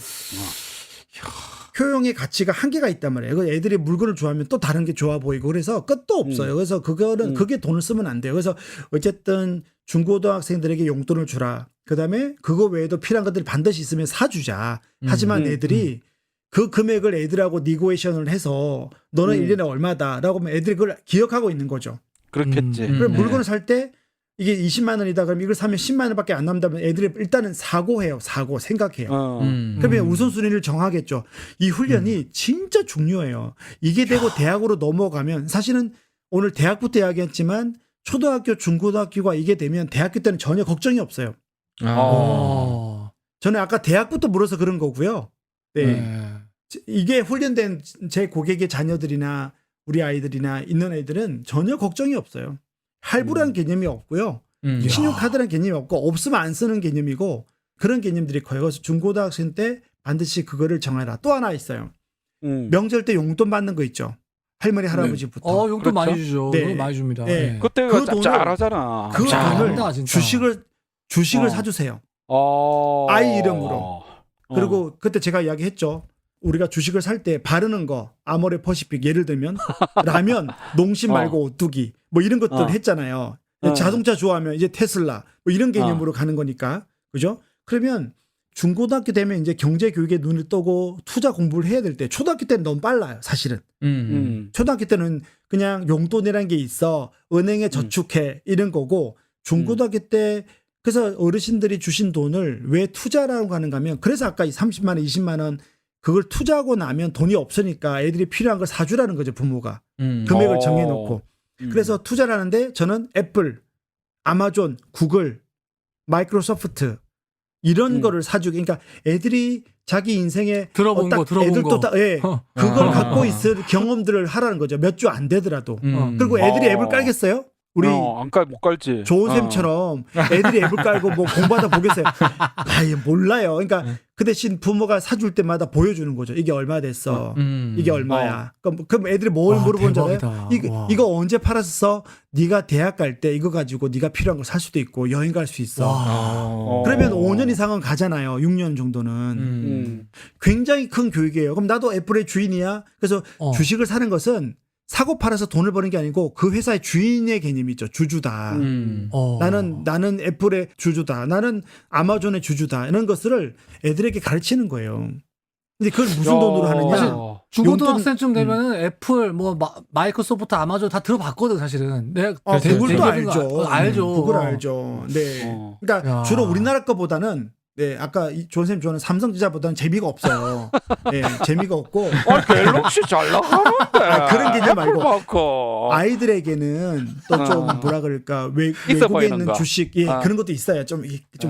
효용의 가치가 한계가 있단 말이에요. 그 애들이 물건을 좋아하면 또 다른 게 좋아 보이고 그래서 끝도 없어요. 그래서 그게 돈을 쓰면 안 돼요. 그래서 어쨌든 중고등학생들에게 용돈을 주라. 그다음에 그거 외에도 필요한 것들이 반드시 있으면 사주자. 하지만 애들이 그 금액을 애들하고 니고에이션을 해서 너는 1년에 얼마다라고 하면 애들이 그걸 기억하고 있는 거죠. 그렇겠지. 그럼 물건을 살 때 이게 20만 원이다 그러면 이걸 사면 10만 원밖에 안 남다면 애들이 일단은 사고해요. 생각해요. 그러면 우선순위를 정하겠죠. 이 훈련이 진짜 중요해요. 이게 되고 대학으로 넘어가면 사실은 오늘 대학부터 이야기했지만 초등학교, 중고등학교가 이게 되면 대학교 때는 전혀 걱정이 없어요. 저는 아까 대학부터 물어서 그런 거고요. 네. 이게 훈련된 제 고객의 자녀들이나 우리 아이들이나 있는 애들은 전혀 걱정이 없어요. 할부라는 개념이 없고요. 신용카드라는 개념이 없고 없으면 안 쓰는 개념이고 그런 개념들이 커요. 그래서 중고등학생 때 반드시 그거를 정해라. 또 하나 있어요. 명절 때 용돈 받는 거 있죠. 할머니 할아버지부터. 용돈 많이 주죠. 네. 용돈 많이 줍니다. 네. 네. 그때가 그 돈을- 짭짤하잖아. 그 짭짤하다, 돈을 진짜. 주식을 사주세요. 아이 이름으로. 그리고 그때 제가 이야기했죠. 우리가 주식을 살 때 바르는 거 아모레 퍼시픽 예를 들면 라면 농심 말고 오뚜기 뭐 이런 것들 했잖아요. 자동차 좋아하면 이제 테슬라 뭐 이런 개념으로 가는 거니까 그죠? 그러면 중고등학교 되면 이제 경제 교육에 눈을 뜨고 투자 공부를 해야 될 때 초등학교 때는 너무 빨라요 사실은. 초등학교 때는 그냥 용돈이라는 게 있어 은행에 저축해 이런 거고 중고등학교 때 그래서 어르신들이 주신 돈을 왜 투자라고 하는가 하면 그래서 아까 이 30만 원, 20만 원 그걸 투자하고 나면 돈이 없으니까 애들이 필요한 걸 사주라는 거죠, 부모가. 금액을 정해놓고. 그래서 투자를 하는데 저는 애플, 아마존, 구글, 마이크로소프트 이런 거를 사주기. 그러니까 애들이 자기 인생에 들어본 거, 들어본 애들도 거. 다, 예, 그걸 갖고 있을 경험들을 하라는 거죠. 몇 주 안 되더라도. 그리고 애들이 앱을 깔겠어요? 우리 못 깔지. 좋은 쌤처럼 애들이 앱을 깔고 뭐 공부하다 보겠어요. 아예 몰라요. 그러니까 그 대신 부모가 사줄 때마다 보여주는 거죠. 이게 얼마 됐어. 이게 얼마야. 그럼 애들이 뭘 물어보는 줄 알아요? 대박이다. 이거 언제 팔았어? 네가 대학 갈 때 이거 가지고 네가 필요한 거 살 수도 있고 여행 갈 수 있어. 그러면 5년 이상은 가잖아요. 6년 정도는. 굉장히 큰 교육이에요. 그럼 나도 애플의 주인이야. 그래서 주식을 사는 것은 사고 팔아서 돈을 버는 게 아니고 그 회사의 주인의 개념이 있죠. 주주다. 나는 애플의 주주다. 나는 아마존의 주주다. 이런 것을 애들에게 가르치는 거예요. 근데 그걸 무슨 돈으로 하느냐? 중고등학생쯤 되면은 애플, 뭐 마이크로소프트, 아마존 다 들어봤거든 사실은. 내가 구글도 대기업인 거 알죠. 알죠. 구글 알죠. 네. 그러니까 야. 주로 우리나라 거보다는 네, 아까 존쌤 저는 삼성전자보다는 재미가 없어요. 네, 재미가 없고 갤럭시 잘 나가는데. 그런 개념 말고 많고. 아이들에게는 또 좀 뭐라 그럴까 있어 외국에 보이는 있는 거. 주식 그런 것도 있어요. 좀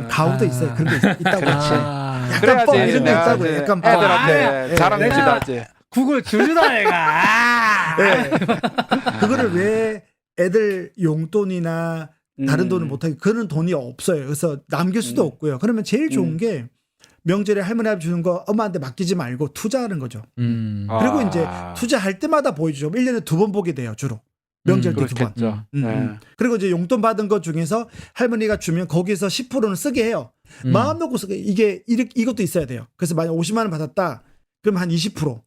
가오도 있어요. 그런 게 있다고 그렇지. 약간 그래야지 뻥 이런 거 있다고 내가 약간 애들한테 자랑질도 하지. 구글 주주다 얘가. 네. 그거를 왜 애들 용돈이나 다른 돈을 못하게 그런 돈이 없어요. 그래서 남길 수도 없고요. 그러면 제일 좋은 게 명절에 할머니 아버지 주는 거 엄마한테 맡기지 말고 투자하는 거죠. 그리고 이제 투자할 때마다 보여주죠. 1년에 2번 보게 돼요. 주로. 명절 때 2번. 그렇겠죠. 네. 그리고 이제 용돈 받은 것 중에서 할머니가 주면 거기서 10%는 쓰게 해요. 마음 놓고 쓰게. 이것도 있어야 돼요. 그래서 만약 50만 원 받았다. 그럼 한 20%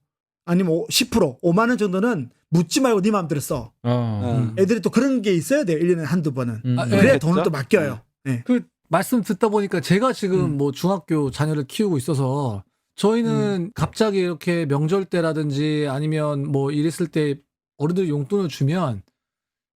아니면 10% 5만 원 정도는 묻지 말고 네 마음대로 써. 애들이 또 그런 게 있어야 돼요. 1년에 한두 번은. 그래야 그렇겠죠? 돈을 또 맡겨요. 네. 그 말씀 듣다 보니까 제가 지금 뭐 중학교 자녀를 키우고 있어서 저희는 갑자기 이렇게 명절 때라든지 아니면 뭐 이랬을 때 어른들이 용돈을 주면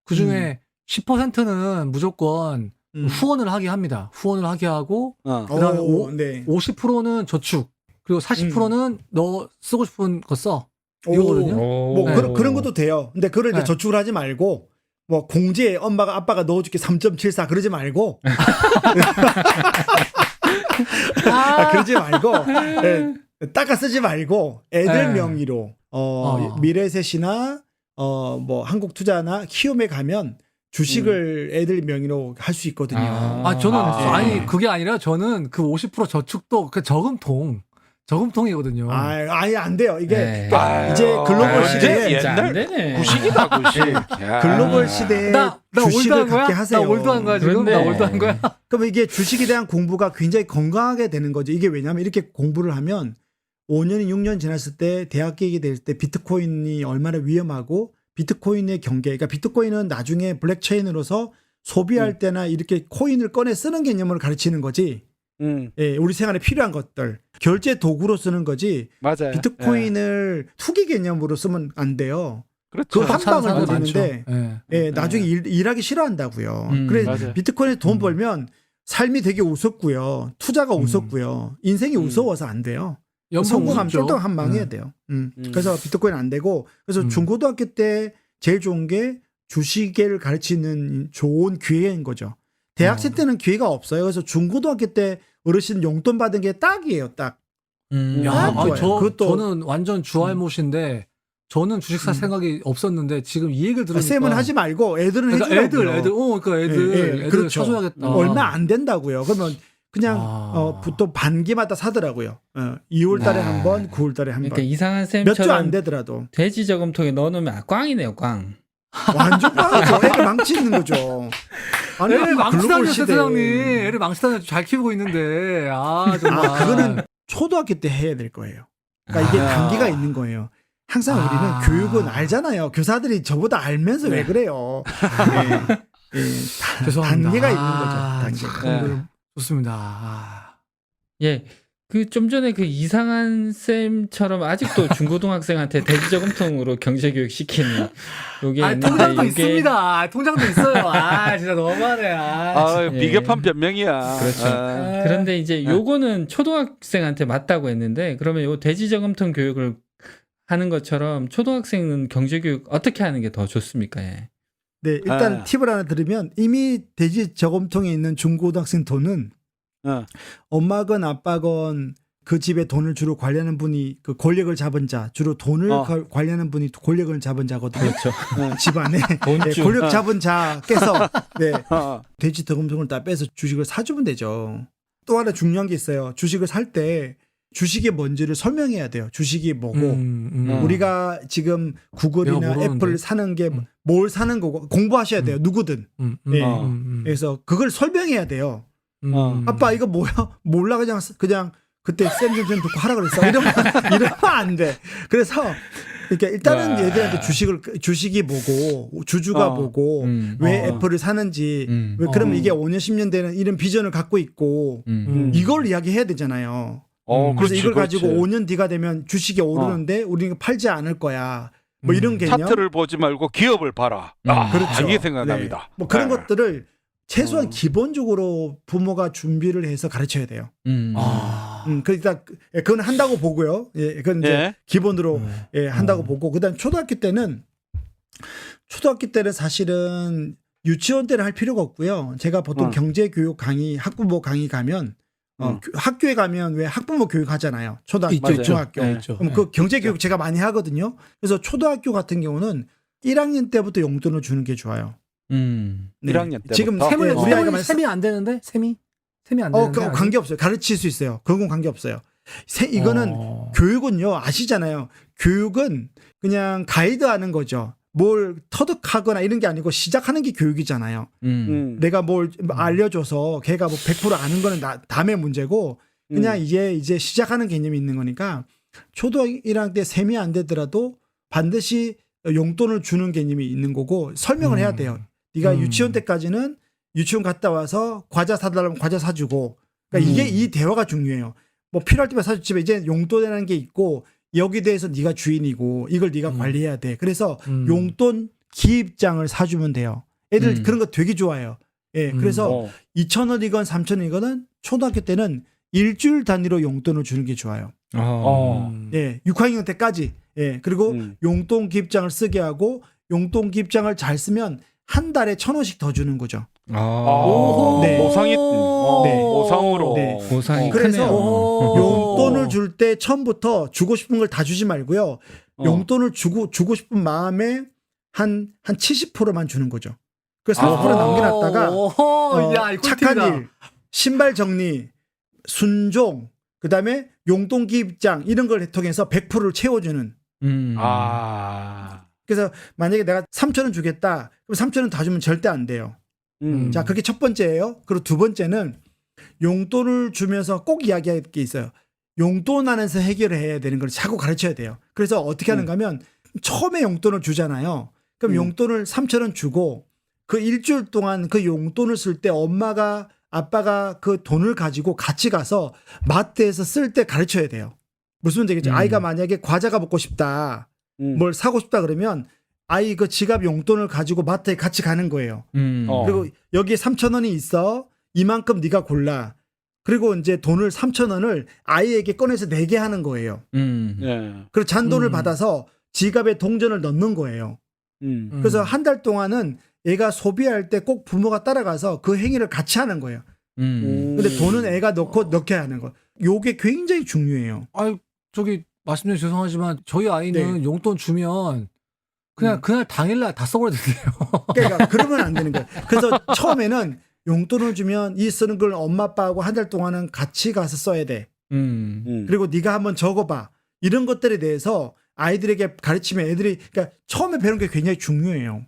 그 중에 10%는 무조건 후원을 하게 합니다. 후원을 하게 하고 그다음에 50%는 저축 그리고 40%는 너 쓰고 싶은 거 써. 이거거든요. 뭐 그런 것도 돼요. 근데 그걸 이제 저축을 하지 말고 뭐 공제에 엄마가 아빠가 넣어줄게 3.74 그러지 말고 그러지 말고 닦아 쓰지 말고 애들 명의로 미래셋이나 뭐 한국투자나 키움에 가면 주식을 애들 명의로 할 수 있거든요. 저는 아니 그게 아니라 저는 그 50% 저축도 그 저금통이거든요. 아예 안 돼요. 이게 이제 글로벌 시대에 옛날 구식이다 구식. 글로벌 시대에 주식을 갖게 하세요. 나 올드한 거야 지금? 나 올드한 거야? 그럼 이게 주식에 대한 공부가 굉장히 건강하게 되는 거죠. 이게 왜냐하면 이렇게 공부를 하면 5년, 6년 지났을 때 대학 계획이 될 때 비트코인이 얼마나 위험하고 비트코인의 경계. 그러니까 비트코인은 나중에 블랙체인으로서 소비할 때나 이렇게 코인을 꺼내 쓰는 개념을 가르치는 거지. 예, 우리 생활에 필요한 것들 결제 도구로 쓰는 거지. 맞아요. 비트코인을 투기 개념으로 쓰면 안 돼요. 그렇죠. 그 한 방을 버리는데 예, 나중에 일하기 싫어한다고요. 그래서 맞아요. 비트코인에 돈 벌면 삶이 되게 우습고요. 투자가 우습고요. 인생이 우스워서 안 돼요. 성공하면 쫄딱 망해야 돼요. 그래서 비트코인 안 되고 그래서 중고등학교 때 제일 좋은 게 주식을 가르치는 좋은 기회인 거죠. 대학생 때는 기회가 없어요. 그래서 중고등학교 때 어르신 용돈 받은 게 딱이에요. 딱. 저는 완전 주알못인데 저는 주식 살 생각이 없었는데 지금 이 얘기를 들으니까 쌤은 하지 말고 애들은 해주라고요. 애들 그렇죠. 사줘야겠다. 얼마 안 된다고요. 그러면 그냥 또 반기마다 사더라고요. 2월 달에 한 번, 9월 달에 한 번. 그러니까 이상한 몇 주 안 쌤처럼 되더라도. 돼지 저금통에 넣어놓으면 꽝이네요, 꽝. 완전 꽝이죠. 애를 망치는 거죠. 아니, 애를 망치다녔어요, 시대. 세상님. 애를 망치다녀서 잘 키우고 있는데. 정말. 그거는 초등학교 때 해야 될 거예요. 그러니까 이게 단계가 있는 거예요. 항상 우리는 교육은 알잖아요. 교사들이 저보다 알면서 왜 그래요. 죄송합니다. 단계가 있는 거죠. 단계가. 좋습니다. 예. 그 좀 전에 그 이상한 쌤처럼 아직도 중고등학생한테 대지저금통으로 경제교육 시키는 요게 있는데 통장도 이게 있습니다. 통장도 있어요. 진짜 너무하네. 아, 예. 비겁한 변명이야. 그렇죠. 아, 그런데 이제 요거는 초등학생한테 맞다고 했는데 그러면 요 대지저금통 교육을 하는 것처럼 초등학생은 경제교육 어떻게 하는 게 더 좋습니까? 예. 네, 일단 아. 팁을 하나 드리면 이미 돼지 저금통에 있는 중고등학생 돈은 어. 엄마건 아빠건 그 집에 돈을 주로 관리하는 분이 그 권력을 잡은 자, 주로 돈을 관리하는 분이 권력을 잡은 자거든요. 그렇죠. 집안에 돈주. 네, 권력 잡은 자께서 네, 어. 돼지 저금통을 다 빼서 주식을 사주면 되죠. 또 하나 중요한 게 있어요. 주식을 살 때 주식이 뭔지를 설명해야 돼요. 주식이 뭐고 우리가 지금 내가 구글이나 모르는데. 애플 사는 게 뭘 사는 거고 공부하셔야 돼요. 누구든. 네. 그래서 그걸 설명해야 돼요. 아빠 이거 뭐야? 몰라 그냥 그때 쌤좀 듣고 하라 그랬어. 이러면 안 돼. 그래서 그러니까 일단은 와. 얘들한테 주식이 뭐고 주주가 뭐고 왜 애플을 사는지 왜 그러면 이게 5년 10년 되는 이런 비전을 갖고 있고 이걸 이야기해야 되잖아요. 그래서 그렇지, 이걸 가지고 그렇지. 5년 뒤가 되면 주식이 오르는데 우리는 팔지 않을 거야. 뭐 이런 개념. 차트를 보지 말고 기업을 봐라. 아, 그렇죠. 이게 생각납니다. 네. 뭐 그런 네. 것들을 최소한 기본적으로 부모가 준비를 해서 가르쳐야 돼요. 그러니까 그건 한다고 보고요. 예, 그건 이제 예. 기본으로 한다고 보고 그다음 초등학교 때는 사실은 유치원 때는 할 필요가 없고요. 제가 보통 경제교육 강의, 학부모 강의 가면 학교에 가면 왜 학부모 교육 하잖아요. 초등학교, 있죠, 중학교. 네, 있죠. 그럼 그 경제교육 제가 많이 하거든요. 그래서 초등학교 같은 경우는 1학년 때부터 용돈을 주는 게 좋아요. 네. 1학년 때부터. 지금 셈을 우리 아이가 셈이 안 되는데 셈이 안 되는데. 관계 없어요. 가르칠 수 있어요. 그건 관계 없어요. 이거는 교육은요 아시잖아요. 교육은 그냥 가이드하는 거죠. 뭘 터득하거나 이런 게 아니고 시작하는 게 교육이잖아요. 내가 뭘 알려줘서 걔가 뭐 100% 아는 거는 다음의 문제고 그냥 이제 시작하는 개념이 있는 거니까 초등학교 1학년 때 셈이 안 되더라도 반드시 용돈을 주는 개념이 있는 거고 설명을 해야 돼요. 네가 유치원 때까지는 유치원 갔다 와서 과자 사달라면 과자 사주고 그러니까 이게 이 대화가 중요해요. 뭐 필요할 때만 사줬지만 이제 용돈이라는 게 있고 여기에 대해서 네가 주인이고 이걸 네가 관리해야 돼. 그래서 용돈 기입장을 사주면 돼요. 애들 그런 거 되게 좋아해요. 예, 그래서 2,000원이건 3,000원이건 초등학교 때는 일주일 단위로 용돈을 주는 게 좋아요. 예, 6학년 때까지. 예, 그리고 용돈 기입장을 쓰게 하고 용돈 기입장을 잘 쓰면 한 달에 1,000원씩 더 주는 거죠. 네. 보상이 보상으로. 네. 보상이 그래서 크네요. 용돈을 줄 때 처음부터 주고 싶은 걸 다 주지 말고요. 용돈을 주고 싶은 마음에 한 70%만 주는 거죠. 그 30% 남겨놨다가 착한 일, 신발 정리, 순종, 그다음에 용돈 기입장 이런 걸 통해서 100%를 채워주는. 그래서 만약에 내가 3,000원 주겠다. 그럼 3,000원 다 주면 절대 안 돼요. 자, 그게 첫 번째예요. 그리고 두 번째는 용돈을 주면서 꼭 이야기할 게 있어요. 용돈 안에서 해결을 해야 되는 걸 자꾸 가르쳐야 돼요. 그래서 어떻게 하는가 하면 처음에 용돈을 주잖아요. 그럼 용돈을 3,000원 주고 그 일주일 동안 그 용돈을 쓸 때 엄마가 아빠가 그 돈을 가지고 같이 가서 마트에서 쓸 때 가르쳐야 돼요. 무슨 얘기죠? 아이가 만약에 과자가 먹고 싶다. 뭘 사고 싶다 그러면 아이 그 지갑 용돈을 가지고 마트에 같이 가는 거예요. 그리고 여기에 3,000원이 있어. 이만큼 네가 골라. 그리고 이제 돈을 3,000원을 아이에게 꺼내서 내게 하는 거예요. 그리고 잔돈을 받아서 지갑에 동전을 넣는 거예요. 그래서 한 달 동안은 애가 소비할 때 꼭 부모가 따라가서 그 행위를 같이 하는 거예요. 근데 돈은 애가 넣게 하는 거. 요게 굉장히 중요해요. 아유, 저기 말씀드려 죄송하지만 저희 아이는 용돈 주면 그냥 그날 당일날 다 써버리던데요. 그러니까 그러면 안 되는 거예요. 그래서 처음에는 용돈을 주면 이 쓰는 걸 엄마 아빠하고 한 달 동안은 같이 가서 써야 돼. 그리고 네가 한번 적어봐. 이런 것들에 대해서 아이들에게 가르치면 애들이 그러니까 처음에 배우는 게 굉장히 중요해요.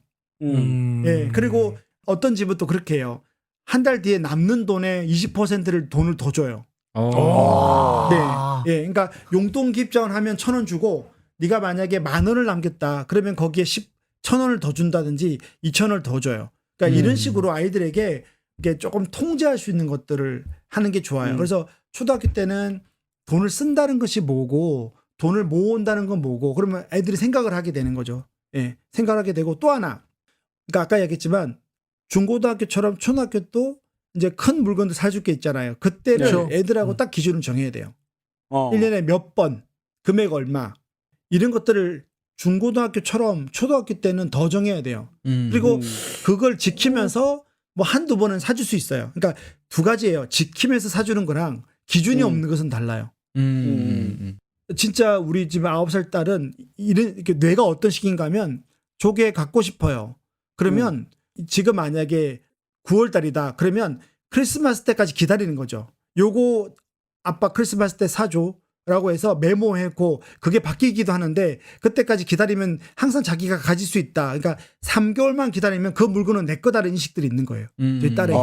예, 그리고 어떤 집은 또 그렇게 해요. 한 달 뒤에 남는 돈의 20%를 돈을 더 줘요. 네, 예, 그러니까 용돈 기입장을 하면 1,000원 주고 네가 만약에 10,000원을 남겼다. 그러면 거기에 1,000원을 더 준다든지 2,000원을 더 줘요. 그러니까 이런 식으로 아이들에게 이게 조금 통제할 수 있는 것들을 하는 게 좋아요. 그래서 초등학교 때는 돈을 쓴다는 것이 뭐고 돈을 모은다는 건 뭐고 그러면 애들이 생각을 하게 되는 거죠. 예, 생각을 하게 되고 또 하나 그러니까 아까 얘기했지만 중고등학교처럼 초등학교도 이제 큰 물건도 사줄 게 있잖아요. 그때를 그렇죠. 애들하고 딱 기준을 정해야 돼요. 어. 1년에 몇 번, 금액 얼마 이런 것들을 중고등학교처럼 초등학교 때는 더 정해야 돼요. 그리고 그걸 지키면서 뭐 한두 번은 사줄 수 있어요. 그러니까 두 가지예요. 지키면서 사주는 거랑 기준이 없는 것은 달라요. 진짜 우리 집 9살 딸은 이렇게 뇌가 어떤 식인가 하면 조개 갖고 싶어요. 그러면 지금 만약에 9월 달이다. 그러면 크리스마스 때까지 기다리는 거죠. 요거 아빠 크리스마스 때 사줘. 라고 해서 메모했고 그게 바뀌기도 하는데 그때까지 기다리면 항상 자기가 가질 수 있다. 그러니까 3개월만 기다리면 그 물건은 내 거다라는 인식들이 있는 거예요. 저희 딸에게.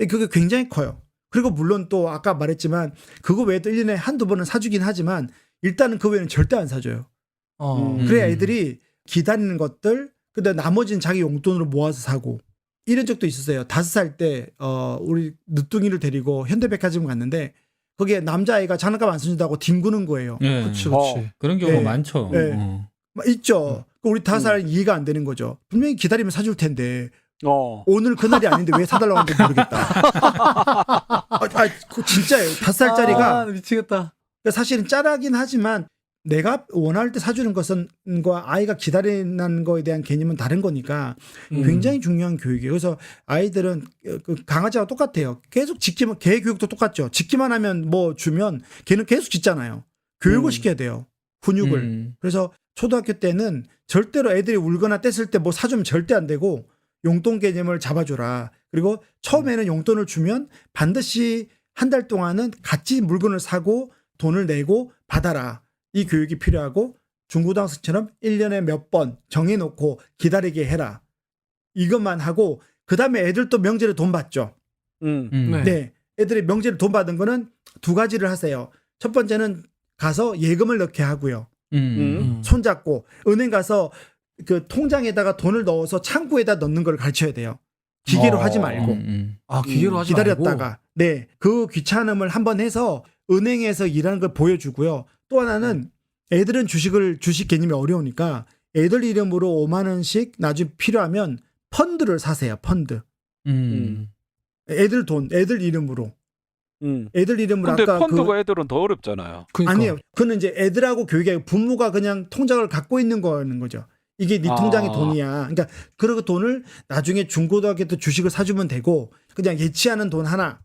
그게 굉장히 커요. 그리고 물론 또 아까 말했지만 그거 외에도 1년에 한두 번은 사주긴 하지만 일단은 그 외에는 절대 안 사줘요. 그래야 애들이 기다리는 것들 근데 나머지는 자기 용돈으로 모아서 사고 이런 적도 있었어요. 5살 때 우리 늦둥이를 데리고 현대백화점 갔는데 거기에 남자아이가 장난감 안 써준다고 뒹구는 거예요. 예. 그렇지, 그렇지. 그런 경우가 네. 많죠. 네. 있죠. 우리 5살 이해가 안 되는 거죠. 분명히 기다리면 사줄 텐데 오늘 그날이 아닌데 왜 사달라고 하는지 모르겠다. 진짜예요. 5살짜리가 미치겠다. 사실은 짜라긴 하지만 내가 원할 때 사주는 것은 아이가 기다리는 거에 대한 개념은 다른 거니까 굉장히 중요한 교육이에요. 그래서 아이들은 그 강아지와 똑같아요. 계속 지키면 개 교육도 똑같죠. 지키만 하면 뭐 주면 걔는 계속 짖잖아요. 교육을 시켜야 돼요. 훈육을. 그래서 초등학교 때는 절대로 애들이 울거나 뗐을 때 뭐 사주면 절대 안 되고 용돈 개념을 잡아줘라. 그리고 처음에는 용돈을 주면 반드시 한 달 동안은 같이 물건을 사고 돈을 내고 받아라. 이 교육이 필요하고 중고등학생처럼 1년에 몇 번 정해놓고 기다리게 해라. 이것만 하고 그 다음에 애들 또 명절에 돈 받죠. 네. 애들이 명절에 돈 받은 거는 두 가지를 하세요. 첫 번째는 가서 예금을 넣게 하고요. 손잡고 은행 가서 그 통장에다가 돈을 넣어서 창구에다 넣는 걸 가르쳐야 돼요. 기계로 하지 말고. 기계로 하지 기다렸다가. 말고. 네. 그 귀찮음을 한번 해서 은행에서 일하는 걸 보여주고요. 또 하나는 애들은 주식 개념이 어려우니까 애들 이름으로 5만 원씩 나중에 필요하면 펀드를 사세요. 펀드. 애들 돈, 애들 이름으로. 애들 이름으로 근데 아까 펀드가 애들은 더 어렵잖아요. 그러니까. 아니에요. 그는 이제 애들하고 교육이 아니고 부모가 그냥 통장을 갖고 있는 거죠. 이게 네 통장의 돈이야. 그러니까 그리고 돈을 나중에 중고등학교 때 주식을 사주면 되고 그냥 예치하는 돈 하나.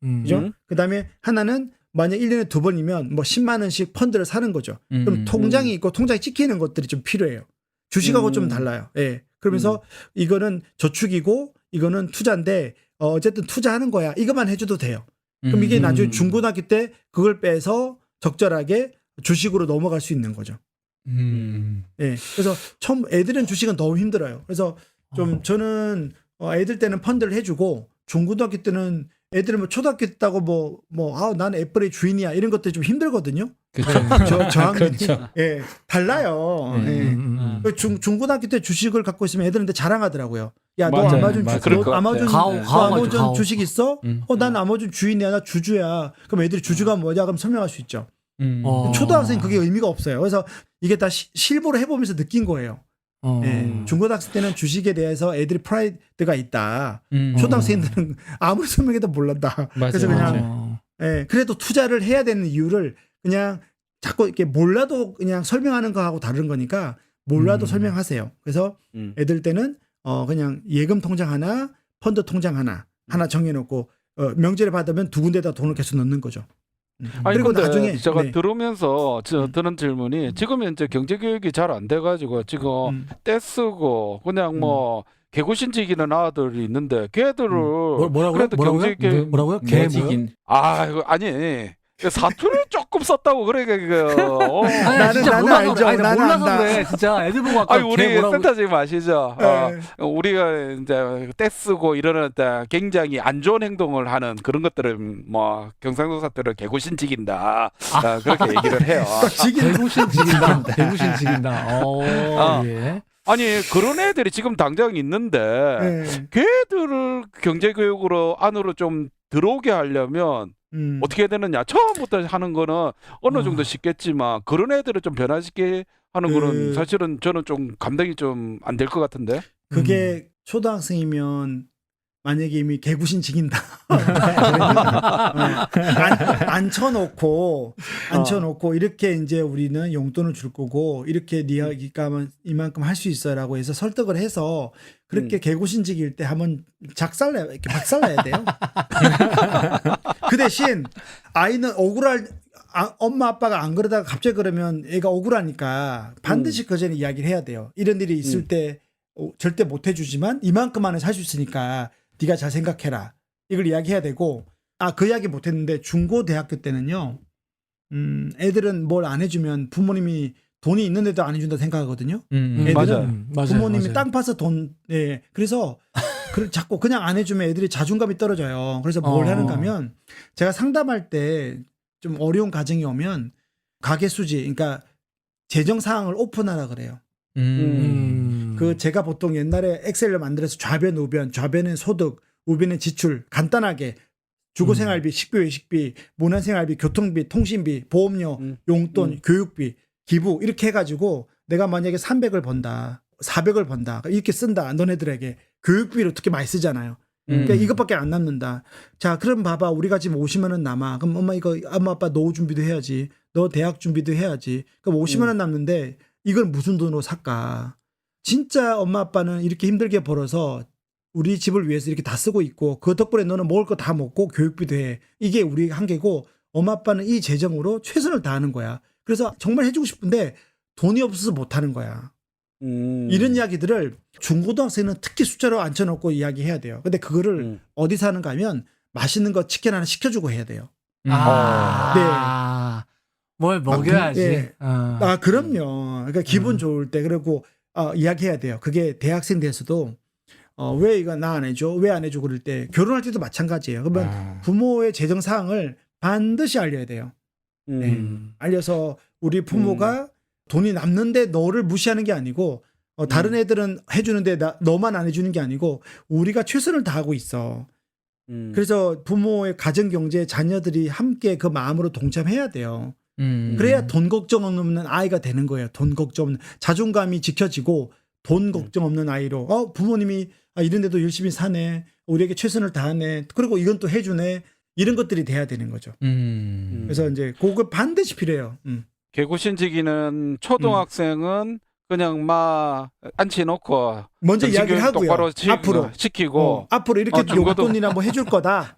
그죠? 그다음에 하나는 만약 1년에 2번이면 뭐 10만 원씩 펀드를 사는 거죠. 그럼 통장이 있고 통장에 찍히는 것들이 좀 필요해요. 주식하고 좀 달라요. 예. 그러면서 이거는 저축이고 이거는 투자인데 어쨌든 투자하는 거야. 이것만 해줘도 돼요. 그럼 이게 나중에 중고등학교 때 그걸 빼서 적절하게 주식으로 넘어갈 수 있는 거죠. 예. 그래서 처음 애들은 주식은 너무 힘들어요. 그래서 좀 저는 애들 때는 펀드를 해주고 중고등학교 때는 애들은 뭐 초등학교 때다고 난 애플의 주인이야 이런 것들이 좀 힘들거든요. 그렇죠. 저학년이 그렇죠. 예, 달라요. 예. 중고등학교 때 주식을 갖고 있으면 애들한테 자랑하더라고요. 야, 너 맞아요. 아마존 맞아요. 그럴 것 아마존 같아요. 가오. 아마존 주식 있어? 난 아마존 주인이야. 나 주주야. 그럼 애들이 주주가 뭐냐? 그럼 설명할 수 있죠. 초등학생 그게 의미가 없어요. 그래서 이게 다 실무로 해보면서 느낀 거예요. 예, 중고등학생 때는 주식에 대해서 애들이 프라이드가 있다. 초등학생들은 아무리 설명해도 몰란다. 맞아요. 그래서 그냥 맞아요. 예, 그래도 투자를 해야 되는 이유를 그냥 자꾸 이렇게 몰라도 그냥 설명하는 거하고 다른 거니까 몰라도 설명하세요. 그래서 애들 때는 그냥 예금 통장 하나, 펀드 통장 하나 정해놓고 명절에 받으면 두 군데다 돈을 계속 넣는 거죠. 아니 그리고 근데 나중에 제가 네. 들으면서 드는 질문이 지금 현재 경제 교육이 잘 안 돼가지고 지금 떼쓰고 그냥 뭐 개구신 지기는 아들이 있는데 걔들을 뭐라고요? 그래도 경제 교육 뭐라고요? 개지긴. 이거 아니 사투를 조금 썼다고 그러니까 나는 알죠. 아니, 나 나는 몰라서 안다. 그래. 진짜 애들 보고 아까 아니 우리 걔 뭐라고 센터장님 아시죠? 네. 우리가 이제 떼쓰고 이러는 때 굉장히 안 좋은 행동을 하는 그런 것들을 뭐 경상도 사투를 개구신 지긴다 그렇게 얘기를 해요. 개구신 지긴다. 개구신 지긴다. 예. 아니 그런 애들이 지금 당장 있는데 네. 걔들을 경제교육으로 안으로 좀 들어오게 하려면 어떻게 해야 되느냐. 처음부터 하는 거는 어느 정도 쉽겠지만 그런 애들을 좀 변화시키게 하는 거는 사실은 저는 좀 감당이 좀 안 될 것 같은데. 그게 초등학생이면 만약에 이미 개구신 지긴다. 앉혀놓고 이렇게 이제 우리는 용돈을 줄 거고 이렇게 네가 이만큼 할 수 있어라고 해서 설득을 해서 그렇게 개구신 지길 때 한번 이렇게 박살내야 돼요. 그 대신 아이는 엄마 아빠가 안 그러다가 갑자기 그러면 애가 억울하니까 반드시 그 전에 이야기를 해야 돼요. 이런 일이 있을 때 절대 못 해주지만 이만큼 안에 살 수 있으니까 네가 잘 생각해라. 이걸 이야기해야 되고 그 이야기 못했는데 중고대학교 때는요. 애들은 뭘 안 해주면 부모님이 돈이 있는데도 안 해준다 생각하거든요. 애들은 맞아요. 부모님이 맞아요. 땅 파서 그래서 자꾸 그냥 안 해주면 애들이 자존감이 떨어져요. 그래서 뭘 하는가 하면 제가 상담할 때 좀 어려운 가정이 오면 가계 수지, 그러니까 재정 사항을 오픈하라 그래요. 그 제가 보통 옛날에 엑셀을 만들어서 좌변, 우변, 좌변은 소득, 우변은 지출 간단하게 주거생활비, 식비, 외식비, 문화생활비, 교통비, 통신비, 보험료, 용돈, 교육비, 기부 이렇게 해가지고 내가 만약에 300을 번다, 400을 번다 이렇게 쓴다. 너네들에게 교육비를 어떻게 많이 쓰잖아요. 그러니까 이것밖에 안 남는다. 자, 그럼 봐봐. 우리가 지금 50만 원 남아. 그럼 엄마 아빠 노후 준비도 해야지. 너 대학 준비도 해야지. 그럼 50만 원 남는데 이걸 무슨 돈으로 살까? 진짜 엄마 아빠는 이렇게 힘들게 벌어서 우리 집을 위해서 이렇게 다 쓰고 있고 그 덕분에 너는 먹을 거 다 먹고 교육비도 해. 이게 우리 한계고 엄마 아빠는 이 재정으로 최선을 다하는 거야. 그래서 정말 해주고 싶은데 돈이 없어서 못하는 거야. 이런 이야기들을 중고등학생은 특히 숫자로 앉혀놓고 이야기해야 돼요. 근데 그거를 어디서 하는가 하면 맛있는 거 치킨 하나 시켜주고 해야 돼요. 뭘 먹여야지. 네. 그럼요. 그러니까 기분 좋을 때 그리고 이야기해야 돼요. 그게 대학생 돼서도 왜 이거 나 안 해줘? 왜 안 해줘? 그럴 때 결혼할 때도 마찬가지예요. 그러면 부모의 재정 사항을 반드시 알려야 돼요. 네. 알려서 우리 부모가 돈이 남는데 너를 무시하는 게 아니고 다른 애들은 해주는데 너만 안 해주는 게 아니고 우리가 최선을 다하고 있어. 그래서 부모의 가정경제 자녀들이 함께 그 마음으로 동참해야 돼요. 그래야 돈 걱정 없는 아이가 되는 거예요. 돈 걱정 없는 자존감이 지켜지고 돈 걱정 없는 아이로 부모님이 이런 데도 열심히 사네. 우리에게 최선을 다하네. 그리고 이건 또 해주네. 이런 것들이 돼야 되는 거죠. 그래서 이제 그거 반드시 필요해요. 개구신지기는 초등학생은 그냥 막 앉혀놓고 먼저 이야기를 하고요. 똑바로 앞으로 시키고 앞으로 이렇게 중고등- 용돈이나 뭐 해줄 거다.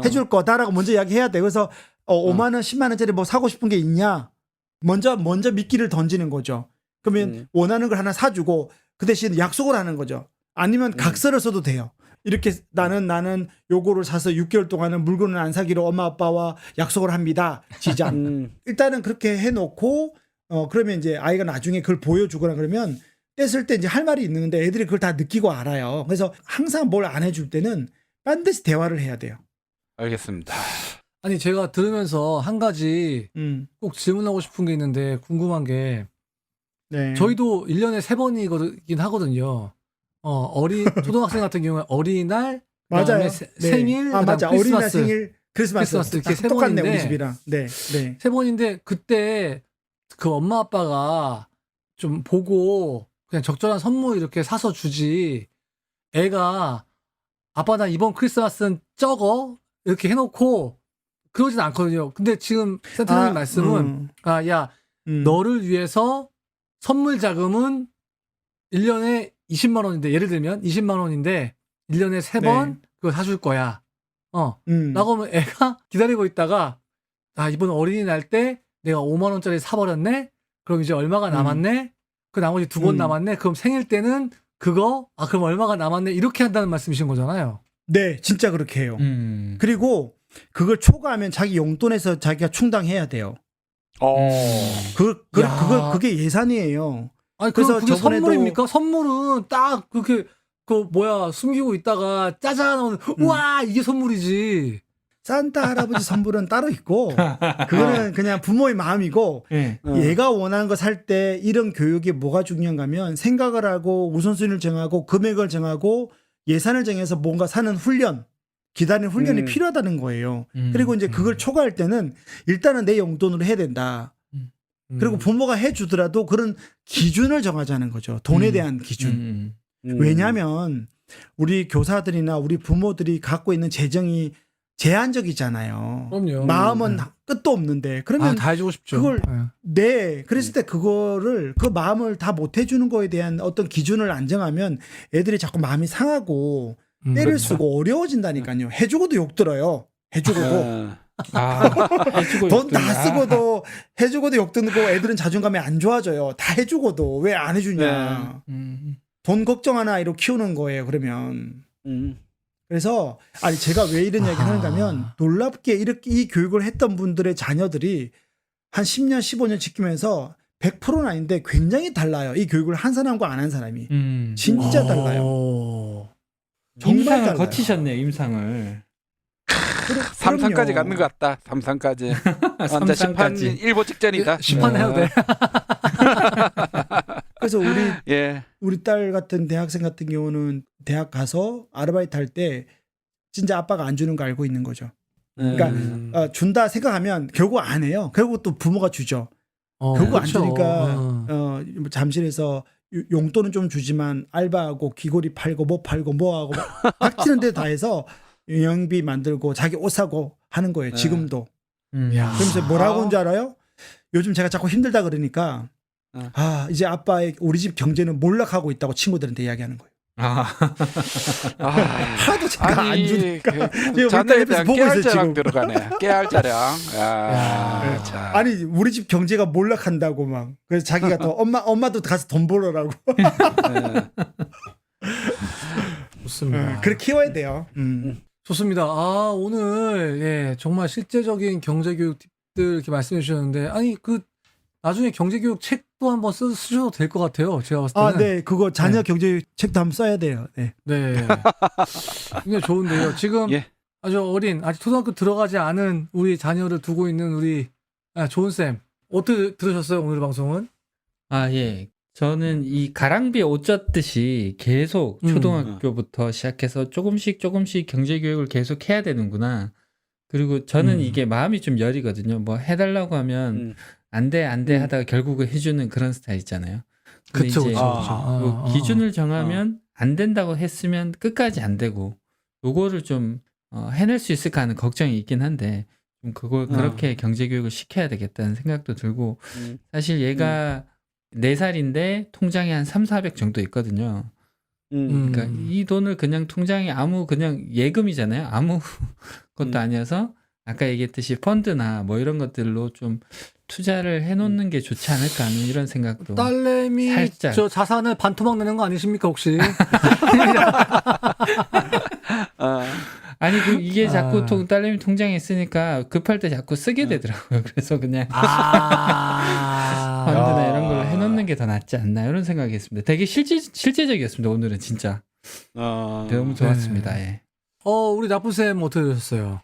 해줄 거다라고 먼저 이야기해야 돼. 그래서 5만 원, 10만 원짜리 뭐 사고 싶은 게 있냐? 먼저 미끼를 던지는 거죠. 그러면 원하는 걸 하나 사주고 그 대신 약속을 하는 거죠. 아니면 각서를 써도 돼요. 이렇게 나는 요거를 사서 6개월 동안은 물건을 안 사기로 엄마 아빠와 약속을 합니다. 시작. 일단은 그렇게 해놓고 그러면 이제 아이가 나중에 그걸 보여주거나 그러면 뗐을 때 이제 할 말이 있는데 애들이 그걸 다 느끼고 알아요. 그래서 항상 뭘 안 해줄 때는 반드시 대화를 해야 돼요. 알겠습니다. 아니 제가 들으면서 한 가지 꼭 질문하고 싶은 게 있는데 궁금한 게 네. 저희도 1년에 3번이긴 하거든요. 초등학생 같은 경우에 어린이날, 맞아요. 그다음에 네. 생일, 그다음 맞아. 어린이날, 크리스마스. 생일, 크리스마스 이렇게 세 똑같네 번인데 우리 집이랑. 네. 3번인데 그때 그 엄마 아빠가 좀 보고 그냥 적절한 선물 이렇게 사서 주지 애가 아빠 나 이번 크리스마스는 적어 이렇게 해놓고 그러진 않거든요. 근데 지금 센터장님 말씀은 너를 위해서 선물 자금은 1년에 20만 원인데 예를 들면 20만 원인데 1년에 3번 그거 사줄 거야. 라고 하면 애가 기다리고 있다가 이번 어린이날 때 내가 5만 원짜리 사버렸네? 그럼 이제 얼마가 남았네? 그 나머지 2번 남았네? 그럼 생일 때는 그거? 그럼 얼마가 남았네? 이렇게 한다는 말씀이신 거잖아요. 네, 진짜 그렇게 해요. 그리고 그걸 초과하면 자기 용돈에서 자기가 충당해야 돼요. 그게 예산이에요. 그래서 그게 선물입니까? 선물은 딱 그렇게 숨기고 있다가 짜잔 하면 우와 이게 선물이지. 산타 할아버지 선물은 따로 있고 그거는 그냥 부모의 마음이고 예. 얘가 원하는 거 살 때 이런 교육이 뭐가 중요한가면 생각을 하고 우선순위를 정하고 금액을 정하고 예산을 정해서 뭔가 사는 훈련, 기다리는 훈련이 필요하다는 거예요. 그리고 이제 그걸 초과할 때는 일단은 내 용돈으로 해야 된다. 그리고 부모가 해주더라도 그런 기준을 정하자는 거죠. 돈에 대한 기준. 왜냐하면 우리 교사들이나 우리 부모들이 갖고 있는 재정이 제한적이잖아요. 그럼요. 마음은 끝도 없는데 그러면 다 해주고 싶죠. 그걸 네. 네 그랬을 때 그거를 그 마음을 다 못 해주는 거에 대한 어떤 기준을 안 정하면 애들이 자꾸 마음이 상하고 때를 그렇죠. 쓰고 어려워진다니까요. 해주고도 욕 들어요. 해주고도 해주고 돈 다 있구나. 쓰고도 해주고도 욕 듣고 애들은 자존감이 안 좋아져요. 다 해주고도 왜 안 해주냐. 돈 걱정하는 아이로 키우는 거예요. 그러면 그래서 아니 제가 왜 이런 이야기 하는가면 놀랍게 이렇게 이 교육을 했던 분들의 자녀들이 한 10년 15년 지키면서 100%는 아닌데 굉장히 달라요. 이 교육을 한 사람과 안 한 사람이 진짜 달라요. 정말 임상을 달라요. 거치셨네요. 임상을. 삼상까지 그럼요. 갔는 것 같다. 삼상까지. 삼상까지. 심판 일보 직전이다. 심판해야 돼. 그래서 예. 우리 딸 같은 대학생 같은 경우는 대학 가서 아르바이트 할 때 진짜 아빠가 안 주는 거 알고 있는 거죠. 그러니까 준다 생각하면 결국 안 해요. 결국 또 부모가 주죠. 결국 안 그렇죠. 주니까 잠실에서 용돈은 좀 주지만 알바하고 귀걸이 팔고 뭐 팔고 뭐 하고 닥치는 데 다 해서 영양비 만들고 자기 옷 사고 하는 거예요. 지금도. 야. 그러면서 뭐라고 하는 줄 알아요? 요즘 제가 자꾸 힘들다 그러니까 이제 아빠의 우리 집 경제는 몰락하고 있다고 친구들한테 이야기하는 거예요. 하도 제가 안 주니까. 그 자녀에 대한 보고 있어요, 깨알 자랑 지금. 들어가네. 깨알 자랑. 야. 참. 아니 우리 집 경제가 몰락한다고 막 그래서 자기가 더 엄마도 가서 돈 벌어라고 좋습니다. 그렇게 키워야 돼요. 좋습니다. 오늘 예, 정말 실제적인 경제교육 팁들 이렇게 말씀해 주셨는데 아니 그 나중에 경제교육 책도 한번 쓰셔도 될 것 같아요. 제가 봤을 때는. 네, 그거 자녀 네. 경제 책도 한번 써야 돼요. 네. 네. 굉장히 좋은데요. 지금 예. 아주 어린 아직 초등학교 들어가지 않은 우리 자녀를 두고 있는 우리 조은 쌤 어떻게 들으셨어요 오늘 방송은? 예. 저는 이 가랑비에 옷 젖듯이 계속 초등학교부터 시작해서 조금씩 경제교육을 계속 해야 되는구나. 그리고 저는 이게 마음이 좀 여리거든요. 뭐 해달라고 하면 안 돼 하다가 결국은 해주는 그런 스타일 있잖아요. 근데 그쵸, 이제 그쵸. 그 기준을 정하면 안 된다고 했으면 끝까지 안 되고 요거를 좀 해낼 수 있을까 하는 걱정이 있긴 한데 좀 그걸 그렇게 경제교육을 시켜야 되겠다는 생각도 들고 사실 얘가 4살인데 통장에 한 300-400 정도 있거든요. 그러니까 이 돈을 그냥 통장에 그냥 예금이잖아요. 아무 것도 아니어서 아까 얘기했듯이 펀드나 뭐 이런 것들로 좀 투자를 해놓는 게 좋지 않을까 하는 이런 생각도 딸내미 살짝. 저 자산을 반토막 내는 거 아니십니까 혹시? 아니 이게 자꾸 딸내미 통장에 있으니까 급할 때 자꾸 쓰게 되더라고요. 그래서 그냥 펀드나 이런 걸로 해놓는 게 더 낫지 않나 이런 생각이 했습니다. 되게 실제적이었습니다. 오늘은 진짜 너무 좋았습니다. 예. 우리 나쁜 쌤 어떻게 되셨어요?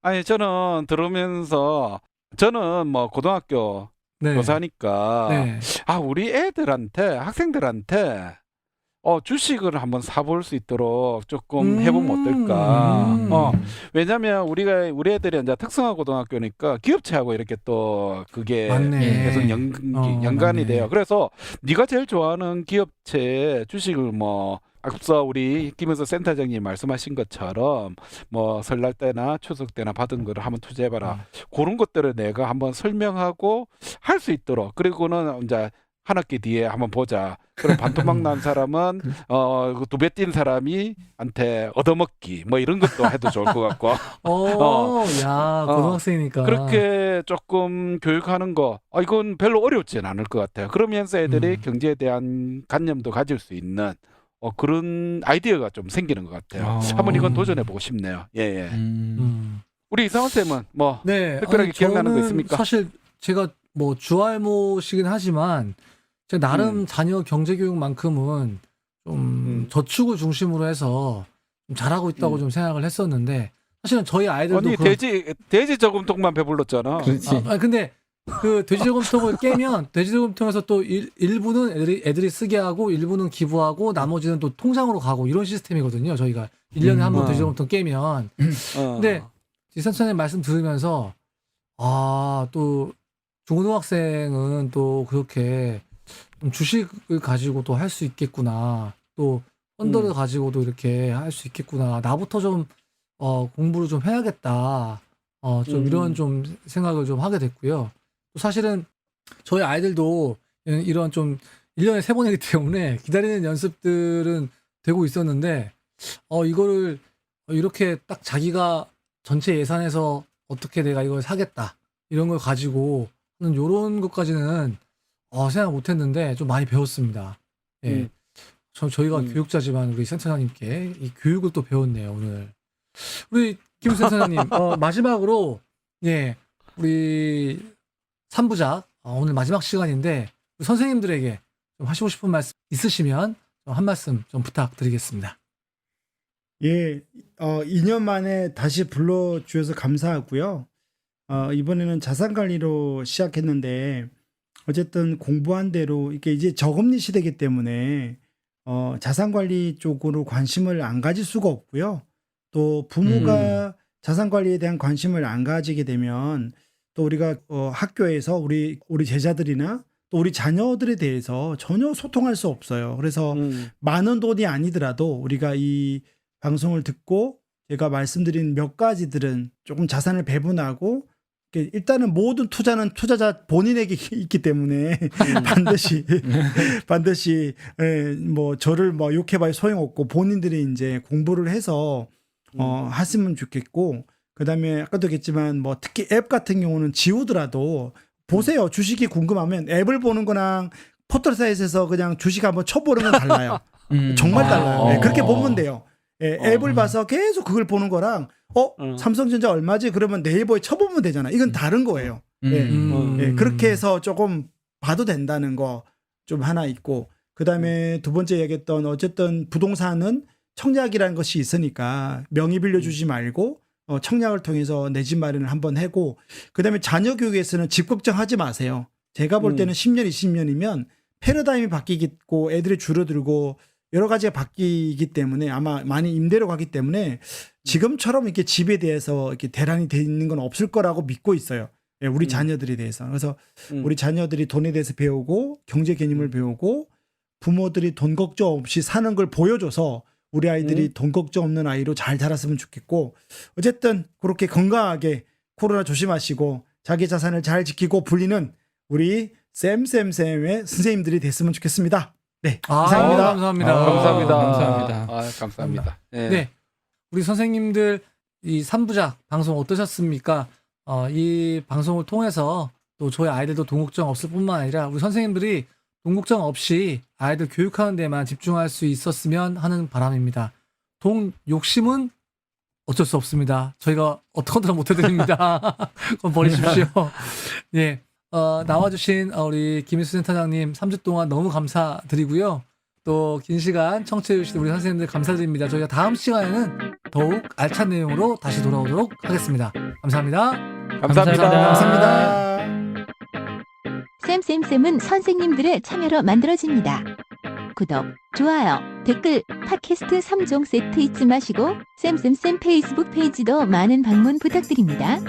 아니 저는 들으면서 저는 뭐 고등학교 네. 교사니까 네. 우리 애들한테 학생들한테 주식을 한번 사볼 수 있도록 조금 해보면 어떨까. 왜냐면 우리 애들이 이제 특성화 고등학교니까 기업체하고 이렇게 또 그게 맞네. 계속 연관이 맞네. 돼요. 그래서 네가 제일 좋아하는 기업체 주식을 뭐 앞서 우리 김은서 센터장님 말씀하신 것처럼 뭐 설날 때나 추석 때나 받은 거를 한번 투자해봐라. 그런 것들을 내가 한번 설명하고 할 수 있도록 그리고는 이제 한 학기 뒤에 한번 보자. 그럼 반토막 난 사람은 2배 뛴 사람이 한테 얻어먹기 뭐 이런 것도 해도 좋을 것 같고. 야 고등학생이니까 그렇게 조금 교육하는 거 이건 별로 어렵지는 않을 것 같아요. 그러면서 애들이 경제에 대한 관념도 가질 수 있는 그런 아이디어가 좀 생기는 것 같아요. 한번 이건 도전해보고 싶네요. 예. 우리 이상원 쌤은 뭐 특별하게 기억나는 거 저는 있습니까? 사실 제가 뭐 주알못이긴 하지만 제가 나름 자녀 경제교육만큼은 좀 저축을 중심으로 해서 좀 잘하고 있다고 좀 생각을 했었는데 사실은 저희 아이들도 아니 돼지 저금통만 배불렀잖아. 그렇지. 근데 그 돼지저금통을 깨면 돼지저금통에서 또 일부는 애들이 쓰게 하고 일부는 기부하고 나머지는 또 통장으로 가고 이런 시스템이거든요. 저희가 1년에 한 번 돼지저금통 깨면. 근데 지선생님 말씀 들으면서 또 중고등학생은 또 그렇게 좀 주식을 가지고 또 할 수 있겠구나. 또 펀드를 가지고도 이렇게 할 수 있겠구나. 나부터 좀 공부를 좀 해야겠다. 좀 이런 좀 생각을 좀 하게 됐고요. 또 사실은 저희 아이들도 이런 좀 1년에 3번이기 때문에 기다리는 연습들은 되고 있었는데 이거를 이렇게 딱 자기가 전체 예산에서 어떻게 내가 이걸 사겠다 이런 걸 가지고 하는 요런 것까지는 생각 못 했는데 좀 많이 배웠습니다. 예. 저희가 교육자지만 우리 센터장님께 이 교육을 또 배웠네요, 오늘. 우리 김 센터장님, 마지막으로, 예, 우리 3부작, 오늘 마지막 시간인데, 우리 선생님들에게 좀 하시고 싶은 말씀 있으시면 좀 한 말씀 좀 부탁드리겠습니다. 예, 2년 만에 다시 불러주셔서 감사하고요. 이번에는 자산관리로 시작했는데, 어쨌든 공부한 대로, 이게 이제 저금리 시대이기 때문에, 자산관리 쪽으로 관심을 안 가질 수가 없고요. 또 부모가 자산관리에 대한 관심을 안 가지게 되면 또 우리가 학교에서 우리 제자들이나 또 우리 자녀들에 대해서 전혀 소통할 수 없어요. 그래서 많은 돈이 아니더라도 우리가 이 방송을 듣고 제가 말씀드린 몇 가지들은 조금 자산을 배분하고 일단은 모든 투자는 투자자 본인에게 있기 때문에 반드시 뭐 저를 뭐 욕해봐야 소용없고 본인들이 이제 공부를 해서 하시면 좋겠고, 그다음에 아까도 얘기했지만 뭐 특히 앱 같은 경우는 지우더라도 보세요. 주식이 궁금하면 앱을 보는 거랑 포털 사이트에서 그냥 주식 한번 쳐보는 건 달라요. 정말 달라요. 네, 그렇게 보면 돼요. 앱을 봐서 계속 그걸 보는 거랑 삼성전자 얼마지? 그러면 네이버에 쳐보면 되잖아. 이건 다른 거예요. 그렇게 해서 조금 봐도 된다는 거 좀 하나 있고, 그다음에 두 번째 얘기했던 어쨌든 부동산은 청약이라는 것이 있으니까 명의 빌려주지 말고 청약을 통해서 내 집 마련을 한번 하고, 그다음에 자녀 교육에서는 집 걱정하지 마세요. 제가 볼 때는 10년, 20년이면 패러다임이 바뀌고 애들이 줄어들고 여러 가지가 바뀌기 때문에 아마 많이 임대로 가기 때문에 지금처럼 이렇게 집에 대해서 이렇게 대란이 돼 있는 건 없을 거라고 믿고 있어요. 우리 자녀들에 대해서. 그래서 우리 자녀들이 돈에 대해서 배우고 경제 개념을 배우고 부모들이 돈 걱정 없이 사는 걸 보여줘서 우리 아이들이 돈 걱정 없는 아이로 잘 자랐으면 좋겠고, 어쨌든 그렇게 건강하게 코로나 조심하시고 자기 자산을 잘 지키고 불리는 우리 쌤의 선생님들이 됐으면 좋겠습니다. 네, 이상입니다. 감사합니다. 감사합니다. 네. 우리 선생님들 이 3부작 방송 어떠셨습니까? 이 방송을 통해서 또 저희 아이들도 돈 걱정 없을 뿐만 아니라 우리 선생님들이 돈 걱정 없이 아이들 교육하는 데만 집중할 수 있었으면 하는 바람입니다. 돈 욕심은 어쩔 수 없습니다. 저희가 어떻게든 못해드립니다. 그건 버리십시오. 예. 나와주신 우리 김일수 센터장님 3주 동안 너무 감사드리고요. 또 긴 시간 청취해주신 우리 선생님들 감사드립니다. 저희가 다음 시간에는 더욱 알찬 내용으로 다시 돌아오도록 하겠습니다. 감사합니다. 감사합니다. 쌤은 선생님들의 참여로 만들어집니다. 구독, 좋아요, 댓글, 팟캐스트 3종 세트 잊지 마시고 쌤 페이스북 페이지도 많은 방문 부탁드립니다.